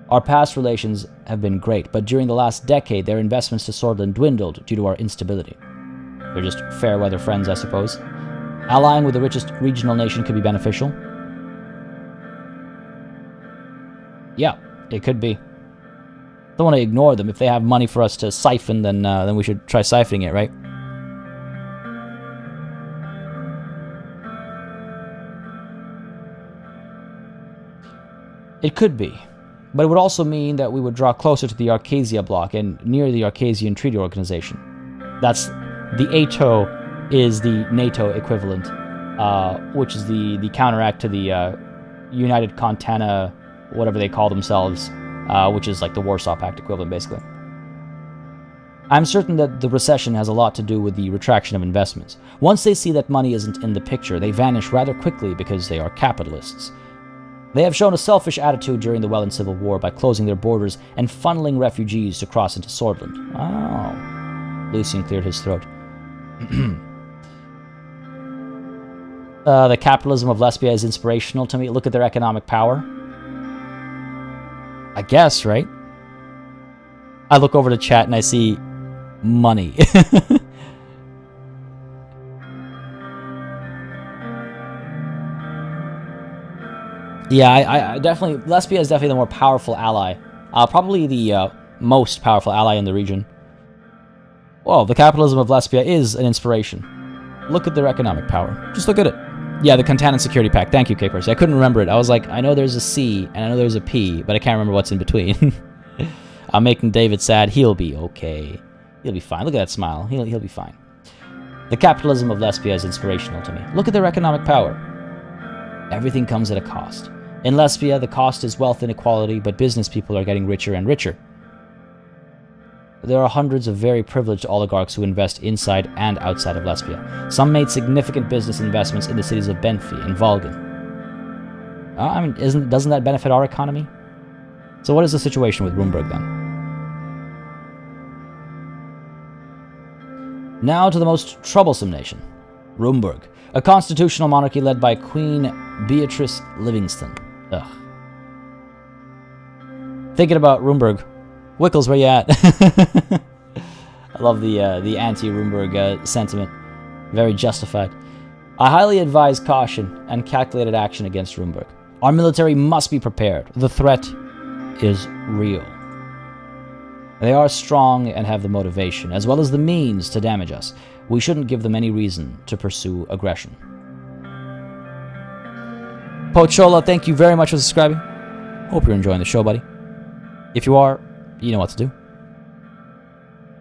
Our past relations have been great, but during the last decade, their investments to Sordland dwindled due to our instability. They're just fair-weather friends, I suppose. Allying with the richest regional nation could be beneficial. Yeah, it could be. Don't want to ignore them. If they have money for us to siphon, then we should try siphoning it, right? It could be. But it would also mean that we would draw closer to the Arcasia bloc and near the Arcasian Treaty Organization. That's the ATO is the NATO equivalent, which is the counteract to the United Contana, whatever they call themselves, which is like the Warsaw Pact equivalent, basically. I'm certain that the recession has a lot to do with the retraction of investments. Once they see that money isn't in the picture, they vanish rather quickly because they are capitalists. They have shown a selfish attitude during the Wehlen Civil War by closing their borders and funneling refugees to cross into Sordland. Oh. Lucian cleared his throat. The capitalism of Lesbia is inspirational to me. Look at their economic power. I guess, right? I look over the chat and I see money. Yeah, I definitely... Lesbia is definitely the more powerful ally. Probably the most powerful ally in the region. Well, the capitalism of Lesbia is an inspiration. Look at their economic power. Just look at it. Yeah, the Contanan Security Pact. Thank you, K-Percy. I couldn't remember it. I was like, I know there's a C, and I know there's a P, but I can't remember what's in between. I'm making David sad. He'll be okay. He'll be fine. Look at that smile. He'll be fine. The capitalism of Lesbia is inspirational to me. Look at their economic power. Everything comes at a cost. In Lesbia, the cost is wealth inequality, but business people are getting richer and richer. There are hundreds of very privileged oligarchs who invest inside and outside of Lesbia. Some made significant business investments in the cities of Benfi and Volgan. I mean, doesn't that benefit our economy? So what is the situation with Rumburg then? Now to the most troublesome nation, Rumburg, a constitutional monarchy led by Queen Beatrice Livingston. Ugh. Thinking about Rumburg, Wickles, where you at? I love the anti-Rumburg sentiment. Very justified. I highly advise caution and calculated action against Rumburg. Our military must be prepared. The threat is real. They are strong and have the motivation, as well as the means to damage us. We shouldn't give them any reason to pursue aggression. Pochola, thank you very much for subscribing. Hope you're enjoying the show, buddy. If you are, you know what to do.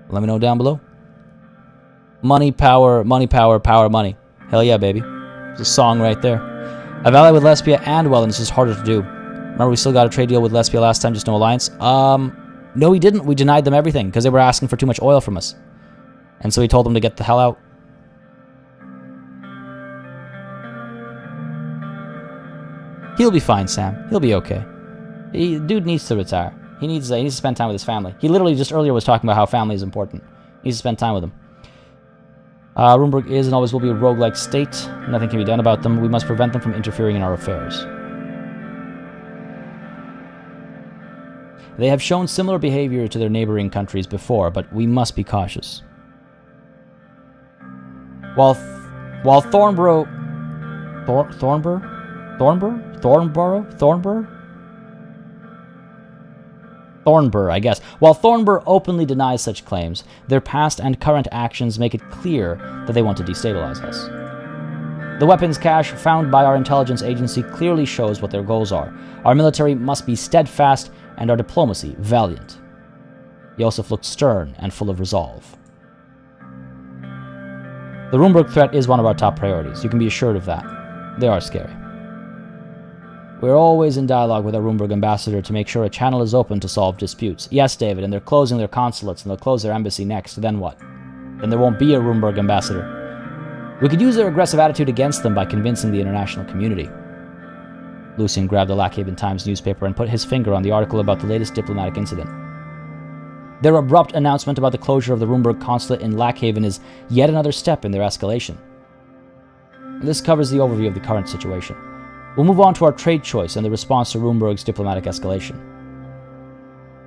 Let me know down below. Money, power, power, money. Hell yeah, baby. There's a song right there. I've allied with Lesbia and Wehlen. This is harder to do. Remember, we still got a trade deal with Lesbia last time, just no alliance? No, we didn't. We denied them everything because they were asking for too much oil from us. And so we told them to get the hell out. He'll be fine, Sam. He'll be okay. Dude needs to retire. He needs to spend time with his family. He literally just earlier was talking about how family is important. He needs to spend time with them. Rumburg is and always will be a roguelike state. Nothing can be done about them. We must prevent them from interfering in our affairs. They have shown similar behavior to their neighboring countries before, but we must be cautious. While Thornborough, I guess. While Thornborough openly denies such claims, their past and current actions make it clear that they want to destabilize us. The weapons cache found by our intelligence agency clearly shows what their goals are. Our military must be steadfast and our diplomacy valiant. Yosef looked stern and full of resolve. The Rumburg threat is one of our top priorities. You can be assured of that. They are scary. We are always in dialogue with our Rumburg ambassador to make sure a channel is open to solve disputes. Yes, David, and they're closing their consulates and they'll close their embassy next. Then what? Then there won't be a Rumburg ambassador. We could use their aggressive attitude against them by convincing the international community. Lucian grabbed the Lackhaven Times newspaper and put his finger on the article about the latest diplomatic incident. Their abrupt announcement about the closure of the Rumburg consulate in Lackhaven is yet another step in their escalation. This covers the overview of the current situation. We'll move on to our trade choice and the response to Rumburg's diplomatic escalation.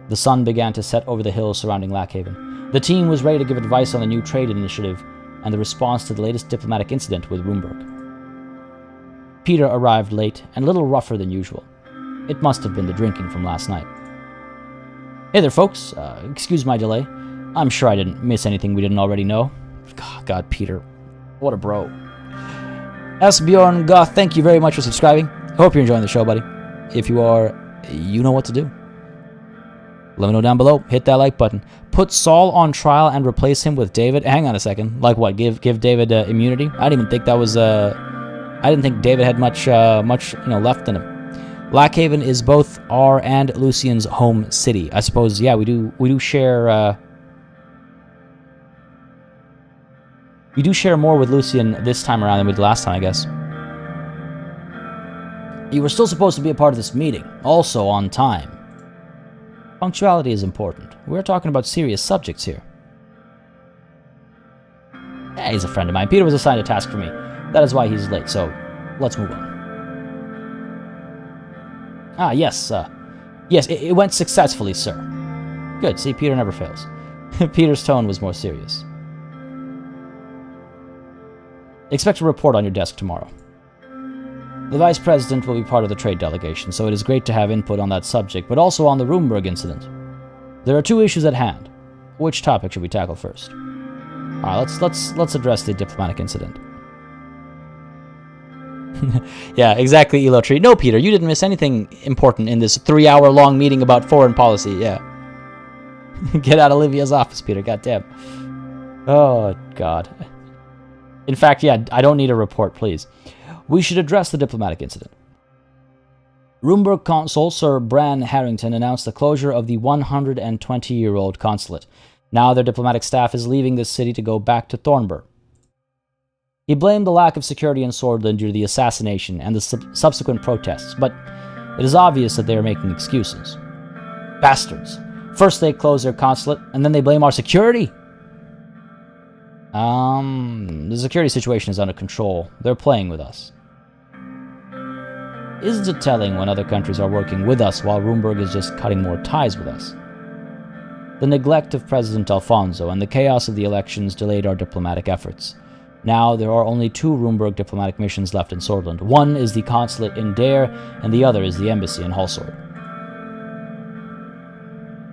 The sun began to set over the hills surrounding Lackhaven. The team was ready to give advice on the new trade initiative and the response to the latest diplomatic incident with Rumburg. Peter arrived late and a little rougher than usual. It must have been the drinking from last night. Hey there, folks. Excuse my delay. I'm sure I didn't miss anything we didn't already know. God, Peter. What a bro. Esbjorn Goth, thank you very much for subscribing. Hope you're enjoying the show, buddy. If you are, you know what to do. Let me know down below. Hit that like button. Put Saul on trial and replace him with David. Hang on a second. Like what? Give David immunity? I didn't even think that was... I didn't think David had much left in him. Lackhaven is both our and Lucian's home city. I suppose, yeah, we do share... We do share more with Lucian this time around than we did last time, I guess. You were still supposed to be a part of this meeting, also on time. Punctuality is important. We're talking about serious subjects here. Yeah, he's a friend of mine. Peter was assigned a task for me. That is why he's late, so let's move on. Ah, yes, yes, it went successfully, sir. Good, see, Peter never fails. Peter's tone was more serious. Expect a report on your desk tomorrow. The Vice President will be part of the trade delegation, so it is great to have input on that subject, but also on the Rumburg incident. There are two issues at hand. Which topic should we tackle first? Alright, let's address the diplomatic incident. Yeah, exactly, Elo Tree. No, Peter, you didn't miss anything important in this 3-hour-long meeting about foreign policy, yeah. Get out of Olivia's office, Peter, goddamn. Oh, God. In fact, yeah, I don't need a report, please. We should address the diplomatic incident. Rumburg Consul Sir Bran Harrington announced the closure of the 120-year-old consulate. Now their diplomatic staff is leaving this city to go back to Thornburg. He blamed the lack of security in Sordland due to the assassination and the subsequent protests, but it is obvious that they are making excuses. Bastards. First they close their consulate, and then they blame our security? The security situation is under control. They're playing with us. Isn't it telling when other countries are working with us while Rumburg is just cutting more ties with us? The neglect of President Alfonso and the chaos of the elections delayed our diplomatic efforts. Now there are only 2 Rumburg diplomatic missions left in Sordland. One is the consulate in Dare, and the other is the embassy in Hulsord.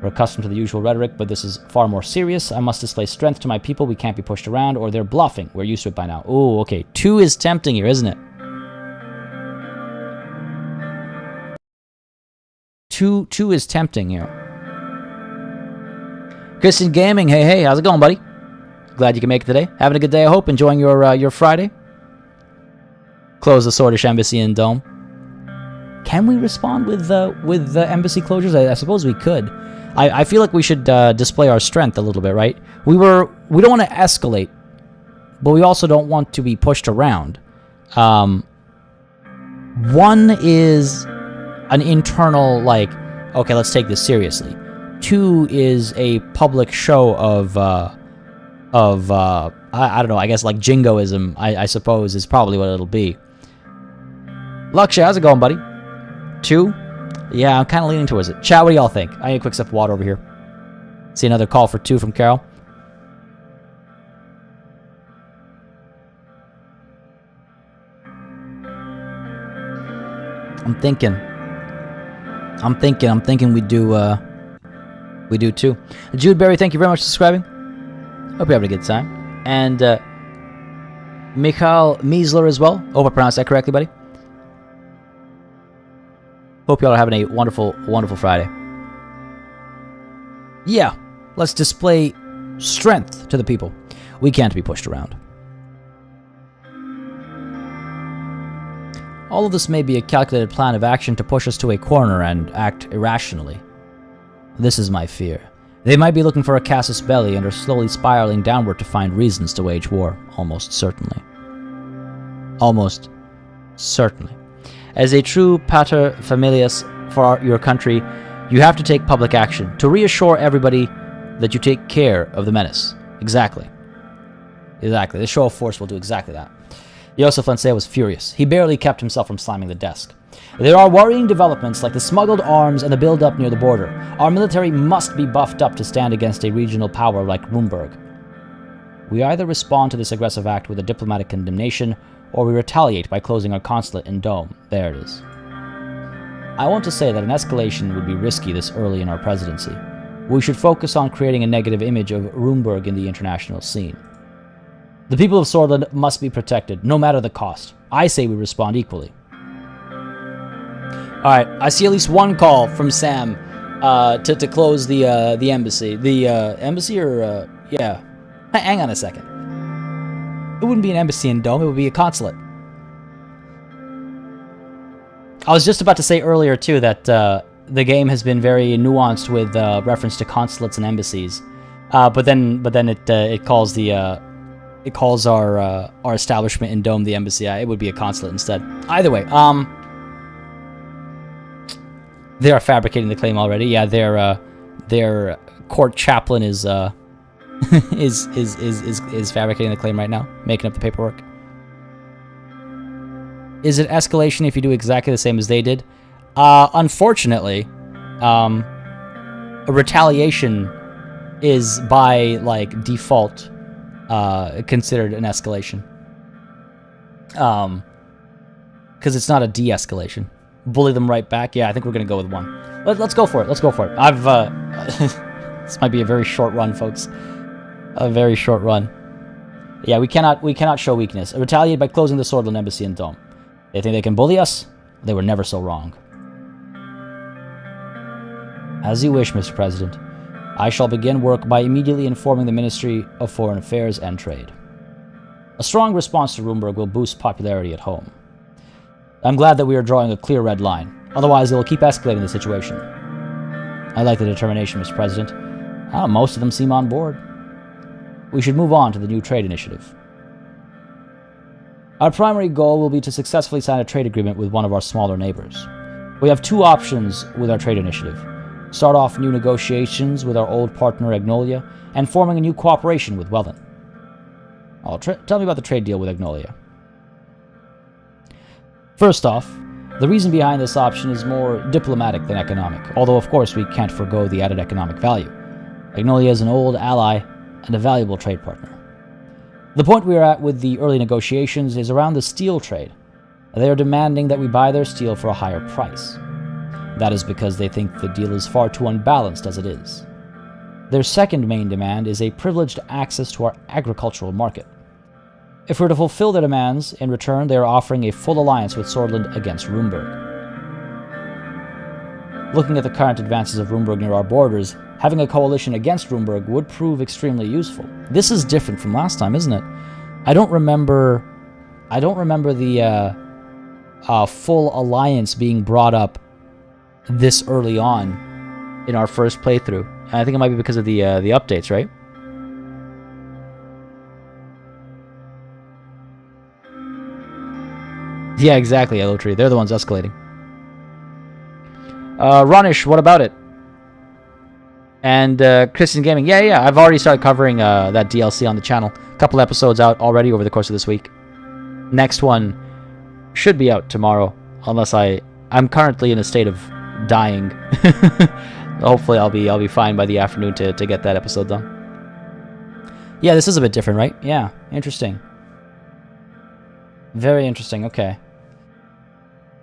We're accustomed to the usual rhetoric, but this is far more serious. I must display strength to my people. We can't be pushed around, or they're bluffing. We're used to it by now. Ooh, okay. 2 is tempting here, isn't it? 2 is tempting here. Christian Gaming, hey, how's it going, buddy? Glad you can make it today. Having a good day, I hope. Enjoying your Friday. Close the Swordish embassy in Dome. Can we respond with the embassy closures? I suppose we could. I feel like we should display our strength a little bit, right? We don't want to escalate, but we also don't want to be pushed around. 1 is an internal, like, okay, let's take this seriously. 2 is a public show of I don't know, I guess like jingoism, I suppose, is probably what it'll be. Lakshay, how's it going, buddy? 2? Yeah, I'm kind of leaning towards it. Chat, what do y'all think? I need a quick sip of water over here. See another call for 2 from Carol. I'm thinking we do 2. Jude Berry, thank you very much for subscribing. Hope you're having a good time. And Mikhail Miesler as well. Hope I pronounced that correctly, buddy. Hope y'all are having a wonderful, wonderful Friday. Yeah, let's display strength to the people. We can't be pushed around. All of this may be a calculated plan of action to push us to a corner and act irrationally. This is my fear. They might be looking for a casus belli and are slowly spiraling downward to find reasons to wage war, almost certainly. Almost certainly. As a true pater familias for your country, you have to take public action to reassure everybody that you take care of the menace. Exactly. Exactly. The show of force will do exactly that. Josef Lancea was furious. He barely kept himself from slamming the desk. There are worrying developments like the smuggled arms and the build-up near the border. Our military must be buffed up to stand against a regional power like Rumburg. We either respond to this aggressive act with a diplomatic condemnation, or we retaliate by closing our consulate in Dome. There it is. I want to say that an escalation would be risky this early in our presidency. We should focus on creating a negative image of Rumburg in the international scene. The people of Sordland must be protected, no matter the cost. I say we respond equally. Alright, I see at least 1 call from Sam to close the embassy. The embassy or, yeah. Hang on a second. It wouldn't be an embassy in Dome, it would be a consulate. I was just about to say earlier, too, that the game has been very nuanced with reference to consulates and embassies. But then it calls our establishment in Dome the embassy. It would be a consulate instead. Either way, they are fabricating the claim already. Yeah, their court chaplain is is fabricating the claim right now, making up the paperwork. Is it escalation if you do exactly the same as they did? Unfortunately, a retaliation is by like default considered an escalation. Because it's not a de-escalation. Bully them right back. Yeah, I think we're gonna go with 1. Let's go for it. Let's go for it. This might be a very short run, folks. A very short run. Yeah, we cannot show weakness. Retaliate by closing the Sordland embassy in Dome. They think they can bully us? They were never so wrong. As you wish, Mr. President. I shall begin work by immediately informing the Ministry of Foreign Affairs and Trade. A strong response to Rumburg will boost popularity at home. I'm glad that we are drawing a clear red line. Otherwise, it will keep escalating the situation. I like the determination, Mr. President. Most of them seem on board. We should move on to the new trade initiative. Our primary goal will be to successfully sign a trade agreement with one of our smaller neighbors. We have two options with our trade initiative. Start off new negotiations with our old partner Agnolia, and forming a new cooperation with Wehlen. Tell me about the trade deal with Agnolia. First off, the reason behind this option is more diplomatic than economic, although of course we can't forgo the added economic value. Agnolia is an old ally and a valuable trade partner. The point we are at with the early negotiations is around the steel trade. They are demanding that we buy their steel for a higher price. That is because they think the deal is far too unbalanced as it is. Their second main demand is a privileged access to our agricultural market. If we're to fulfill their demands, in return they are offering a full alliance with Sordland against Rumburg. Looking at the current advances of Rumburg near our borders, having a coalition against Rumburg would prove extremely useful. This is different from last time, isn't it? I don't remember the full alliance being brought up this early on in our first playthrough. And I think it might be because of the updates, right? Yeah, exactly, Yellow Tree. They're the ones escalating. Ronish, what about it? And Christian Gaming, yeah, I've already started covering that DLC on the channel. A couple episodes out already over the course of this week. Next one should be out tomorrow, unless I'm currently in a state of dying. Hopefully I'll be fine by the afternoon to get that episode done. Yeah, this is a bit different, right? Yeah, interesting. Very interesting, okay.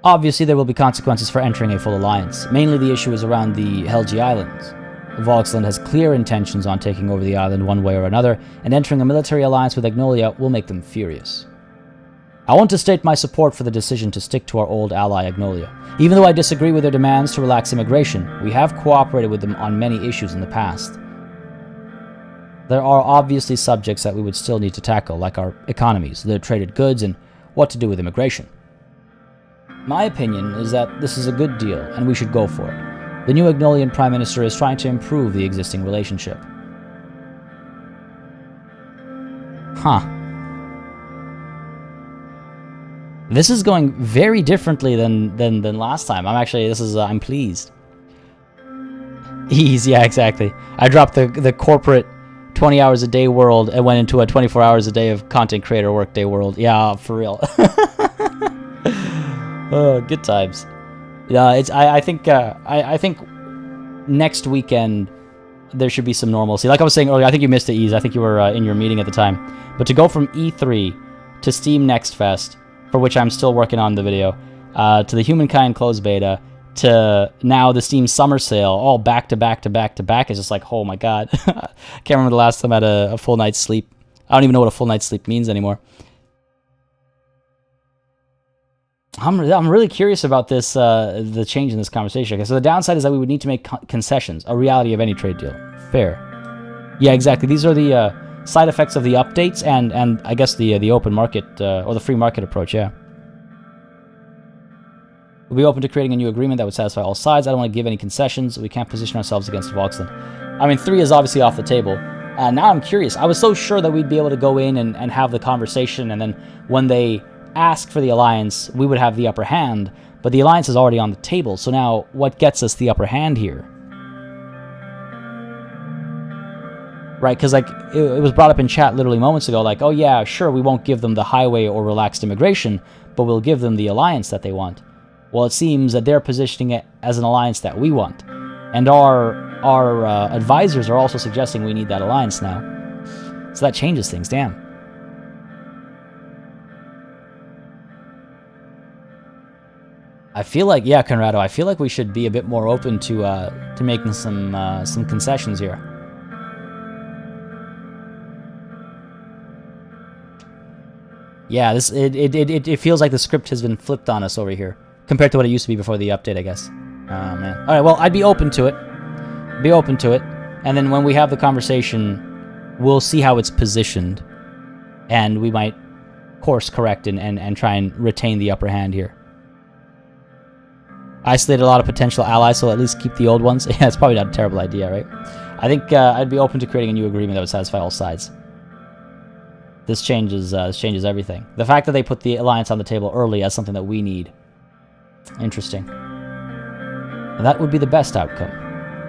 Obviously, there will be consequences for entering a full alliance. Mainly the issue is around the Helgi Islands. Vagsland has clear intentions on taking over the island one way or another, and entering a military alliance with Agnolia will make them furious. I want to state my support for the decision to stick to our old ally Agnolia. Even though I disagree with their demands to relax immigration, we have cooperated with them on many issues in the past. There are obviously subjects that we would still need to tackle, like our economies, the traded goods, and what to do with immigration. My opinion is that this is a good deal, and we should go for it. The new Agnolian Prime Minister is trying to improve the existing relationship. Huh. This is going very differently than last time. I'm pleased. Ease, yeah, exactly. I dropped the corporate 20 hours a day world and went into a 24 hours a day of content creator workday world. Yeah, for real. Oh, good times. Yeah, I think next weekend there should be some normalcy. Like I was saying earlier, I think you missed the Ease. I think you were in your meeting at the time. But to go from E3 to Steam Next Fest, for which I'm still working on the video, to the Humankind closed beta, to now the Steam Summer Sale, all back to back to back to back, is just like, oh my god. I can't remember the last time I had a full night's sleep. I don't even know what a full night's sleep means anymore. I'm really curious about this, the change in this conversation. Okay, so the downside is that we would need to make concessions, a reality of any trade deal. Fair. Yeah, exactly. These are the side effects of the updates and I guess the open market, or the free market approach, yeah. We'll be open to creating a new agreement that would satisfy all sides. I don't want to give any concessions. We can't position ourselves against Vagsland. I mean, 3 is obviously off the table. Now I'm curious. I was so sure that we'd be able to go in and have the conversation, and then when they ask for the alliance, we would have the upper hand, but the alliance is already on the table, so now what gets us the upper hand here? Right, because like it was brought up in chat literally moments ago, like, oh yeah, sure, we won't give them the highway or relaxed immigration, but we'll give them the alliance that they want. Well, it seems that they're positioning it as an alliance that we want, and our advisors are also suggesting we need that alliance now. So that changes things, damn. I feel like, yeah, Conrado, I feel like we should be a bit more open to making some concessions here. Yeah, it feels like the script has been flipped on us over here compared to what it used to be before the update, I guess. Oh man. All right, well, I'd be open to it. And then when we have the conversation, we'll see how it's positioned, and we might course correct and try and retain the upper hand here. Isolate a lot of potential allies, so at least keep the old ones. Yeah, it's probably not a terrible idea, right? I think I'd be open to creating a new agreement that would satisfy all sides. This changes everything. The fact that they put the alliance on the table early as something that we need. Interesting. And that would be the best outcome,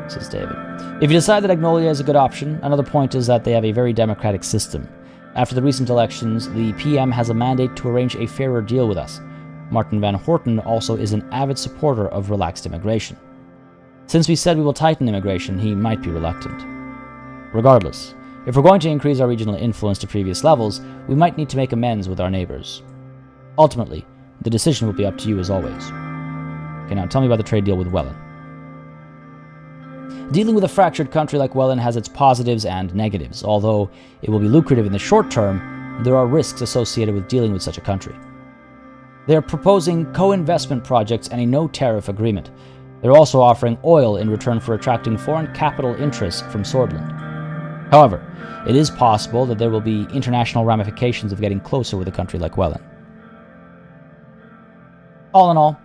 says David. If you decide that Agnolia is a good option, another point is that they have a very democratic system. After the recent elections, the PM has a mandate to arrange a fairer deal with us. Martin Van Horten also is an avid supporter of relaxed immigration. Since we said we will tighten immigration, he might be reluctant. Regardless, if we're going to increase our regional influence to previous levels, we might need to make amends with our neighbors. Ultimately, the decision will be up to you as always. Okay, now tell me about the trade deal with Wehlen. Dealing with a fractured country like Wehlen has its positives and negatives. Although it will be lucrative in the short term, there are risks associated with dealing with such a country. They are proposing co-investment projects and a no-tariff agreement. They're also offering oil in return for attracting foreign capital interests from Sordland. However, it is possible that there will be international ramifications of getting closer with a country like Wehlen. All in all,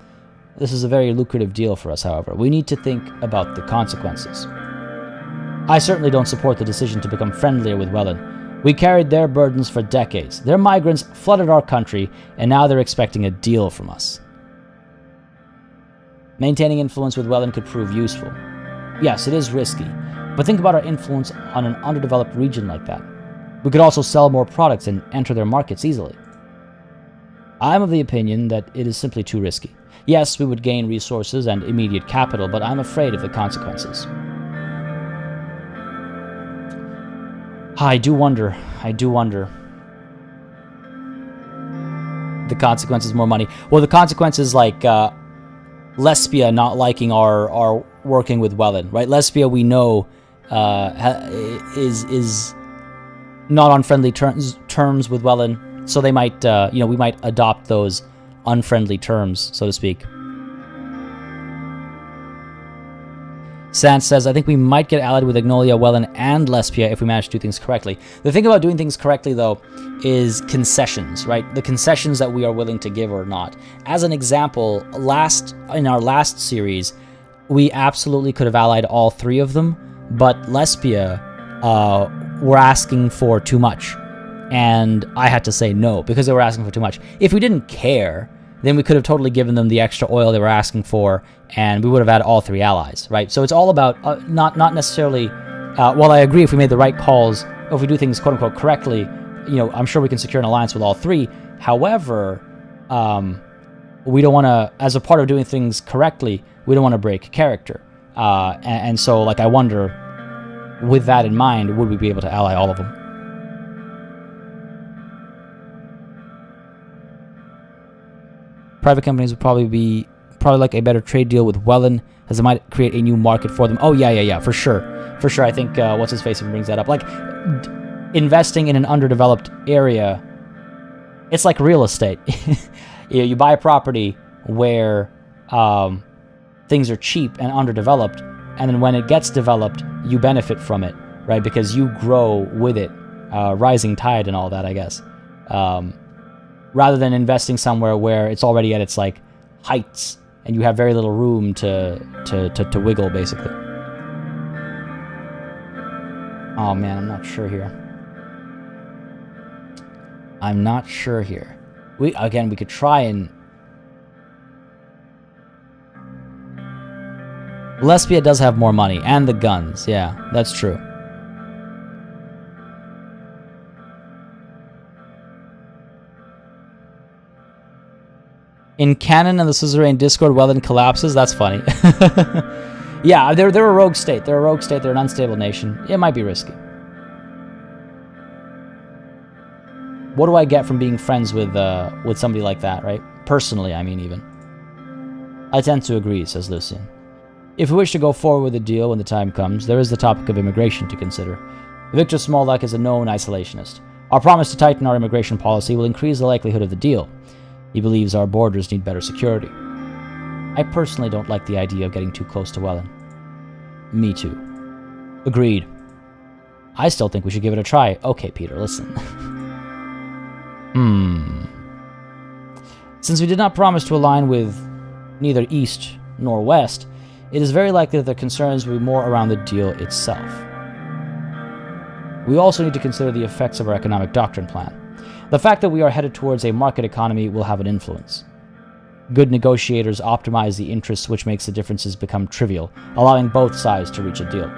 this is a very lucrative deal for us, however. We need to think about the consequences. I certainly don't support the decision to become friendlier with Wehlen. We carried their burdens for decades. Their migrants flooded our country, and now they're expecting a deal from us. Maintaining influence with Wehlen could prove useful. Yes, it is risky, but think about our influence on an underdeveloped region like that. We could also sell more products and enter their markets easily. I'm of the opinion that it is simply too risky. Yes, we would gain resources and immediate capital, but I'm afraid of the consequences. I do wonder. The consequences, more money. Well, the consequences like Lesbia not liking our working with Wehlen, right? Lesbia, we know, is not on friendly terms with Wehlen, so they might, we might adopt those unfriendly terms, so to speak. Sans says, I think we might get allied with Agnolia, Wehlen, and Lesbia if we manage to do things correctly. The thing about doing things correctly, though, is concessions, right? The concessions that we are willing to give or not. As an example, in our last series, we absolutely could have allied all three of them, but Lesbia were asking for too much, and I had to say no, because they were asking for too much. If we didn't care, then we could have totally given them the extra oil they were asking for, and we would have had all three allies, right? So it's all about not necessarily. While I agree, if we made the right calls, if we do things quote unquote correctly, I'm sure we can secure an alliance with all three. However, we don't want to, as a part of doing things correctly, we don't want to break character, and so like I wonder, with that in mind, would we be able to ally all of them? Private companies would probably like a better trade deal with Wehlen, as it might create a new market for them. Oh, yeah, for sure. I think, what's-his-face even brings that up. Like, investing in an underdeveloped area, it's like real estate. You buy a property where things are cheap and underdeveloped, and then when it gets developed, you benefit from it, right? Because you grow with it, rising tide and all that, I guess. Rather than investing somewhere where it's already at its like heights and you have very little room to wiggle, basically. Oh man, I'm not sure here. We could try and Lesbia does have more money and the guns. Yeah, that's true. In canon and the Suzerain Discord, Wehlen collapses. That's funny. Yeah, they're a rogue state. They're an unstable nation. It might be risky. What do I get from being friends with somebody like that, right? Personally, I mean, even. I tend to agree, says Lucian. If we wish to go forward with the deal when the time comes, there is the topic of immigration to consider. Victor Smolak is a known isolationist. Our promise to tighten our immigration policy will increase the likelihood of the deal. He believes our borders need better security. I personally don't like the idea of getting too close to Wehlen. Me too. Agreed. I still think we should give it a try. Okay, Peter, listen. Since we did not promise to align with neither East nor West, it is very likely that their concerns will be more around the deal itself. We also need to consider the effects of our economic doctrine plan. The fact that we are headed towards a market economy will have an influence. Good negotiators optimize the interests, which makes the differences become trivial, allowing both sides to reach a deal.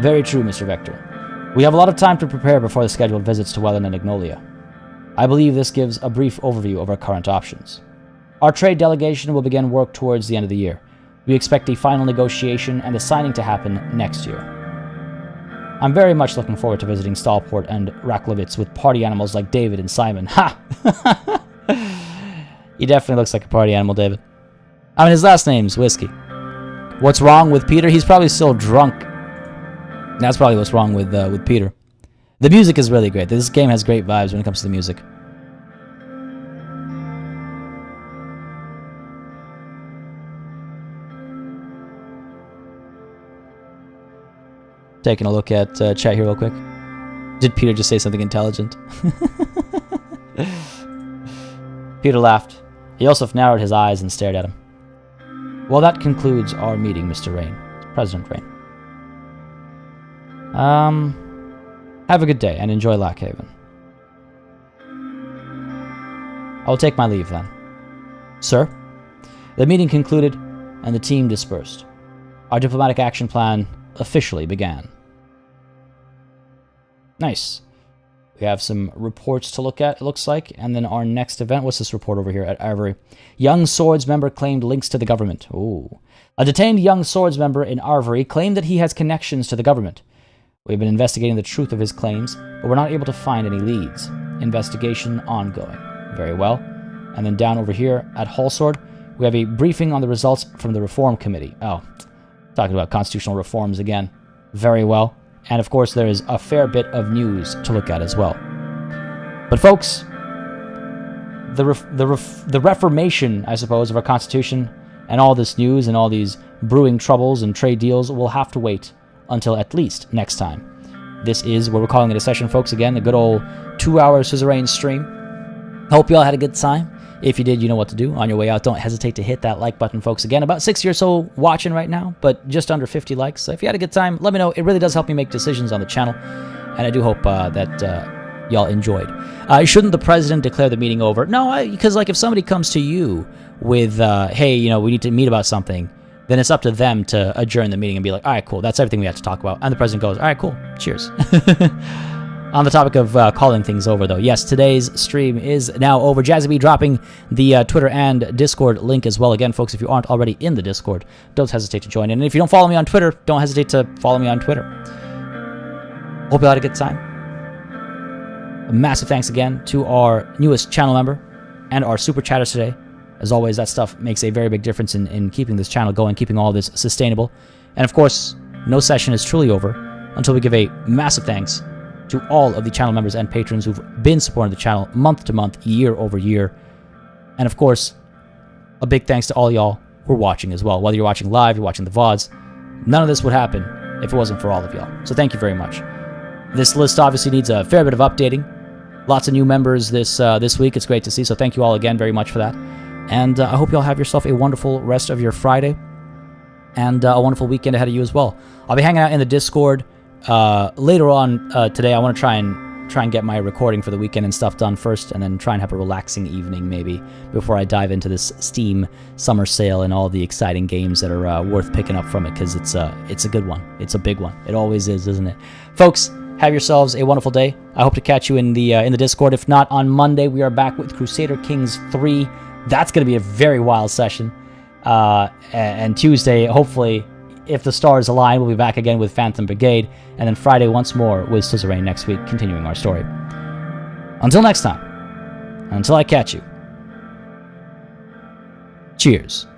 Very true, Mr. Vector. We have a lot of time to prepare before the scheduled visits to Wehlen and Agnolia. I believe this gives a brief overview of our current options. Our trade delegation will begin work towards the end of the year. We expect a final negotiation and a signing to happen next year. I'm very much looking forward to visiting Stalport and Raklovitz with party animals like David and Simon. Ha! He definitely looks like a party animal, David. I mean, his last name's Whiskey. What's wrong with Peter? He's probably still drunk. That's probably what's wrong with Peter. The music is really great. This game has great vibes when it comes to the music. Taking a look at chat here real quick. Did Peter just say something intelligent? Peter laughed. He also narrowed his eyes and stared at him. Well, that concludes our meeting, Mr. Rain. President Rain. Have a good day and enjoy Lackhaven. I will take my leave then. Sir, the meeting concluded and the team dispersed. Our diplomatic action plan officially began. Nice. We have some reports to look at, it looks like, and then our next event. What's this report over here at Arvory? Young Swords member claimed links to the government. Ooh. A detained young Swords member in Arvory claimed that he has connections to the government. We've been investigating the truth of his claims, but we're not able to find any leads. Investigation ongoing. Very well. And then down over here at Hallsword, we have a briefing on the results from the Reform Committee. Oh, talking about constitutional reforms again. Very well. And of course, there is a fair bit of news to look at as well. But folks, the reformation, I suppose, of our constitution and all this news and all these brewing troubles and trade deals will have to wait until at least next time. This is where we're calling it a session, folks. Again, a good old 2-hour Suzerain stream. Hope you all had a good time. If you did, you know what to do. On your way out, don't hesitate to hit that like button, folks. Again, about 60 or so watching right now, but just under 50 likes. So if you had a good time, let me know. It really does help me make decisions on the channel, and I do hope that y'all enjoyed. Shouldn't the president declare the meeting over? No, because like if somebody comes to you with, hey, you know, we need to meet about something, then it's up to them to adjourn the meeting and be like, all right, cool, that's everything we have to talk about. And the president goes, all right, cool, cheers. On the topic of calling things over, though, yes, today's stream is now over. Jazzy B dropping the Twitter and Discord link as well. Again, folks, if you aren't already in the Discord, don't hesitate to join in. And if you don't follow me on Twitter, don't hesitate to follow me on Twitter. Hope you had a good time. A massive thanks again to our newest channel member and our super chatters today. As always, that stuff makes a very big difference in keeping this channel going, keeping all this sustainable. And of course, no session is truly over until we give a massive thanks to all of the channel members and patrons who've been supporting the channel month to month, year over year. And of course, a big thanks to all y'all who are watching as well. Whether you're watching live, you're watching the VODs, none of this would happen if it wasn't for all of y'all. So thank you very much. This list obviously needs a fair bit of updating. Lots of new members this week. It's great to see. So thank you all again very much for that. And I hope y'all have yourself a wonderful rest of your Friday and a wonderful weekend ahead of you as well. I'll be hanging out in the Discord later on today. I want to try and get my recording for the weekend and stuff done first, and then try and have a relaxing evening maybe before I dive into this Steam summer sale and all the exciting games that are worth picking up from it, because it's a good one. It's a big one. It always is, isn't it? Folks, have yourselves a wonderful day. I hope to catch you in the Discord. If not, on Monday we are back with Crusader Kings 3. That's going to be a very wild session. And Tuesday, hopefully, if the stars align, we'll be back again with Phantom Brigade, and then Friday once more with Suzerain next week, continuing our story. Until next time, until I catch you, cheers.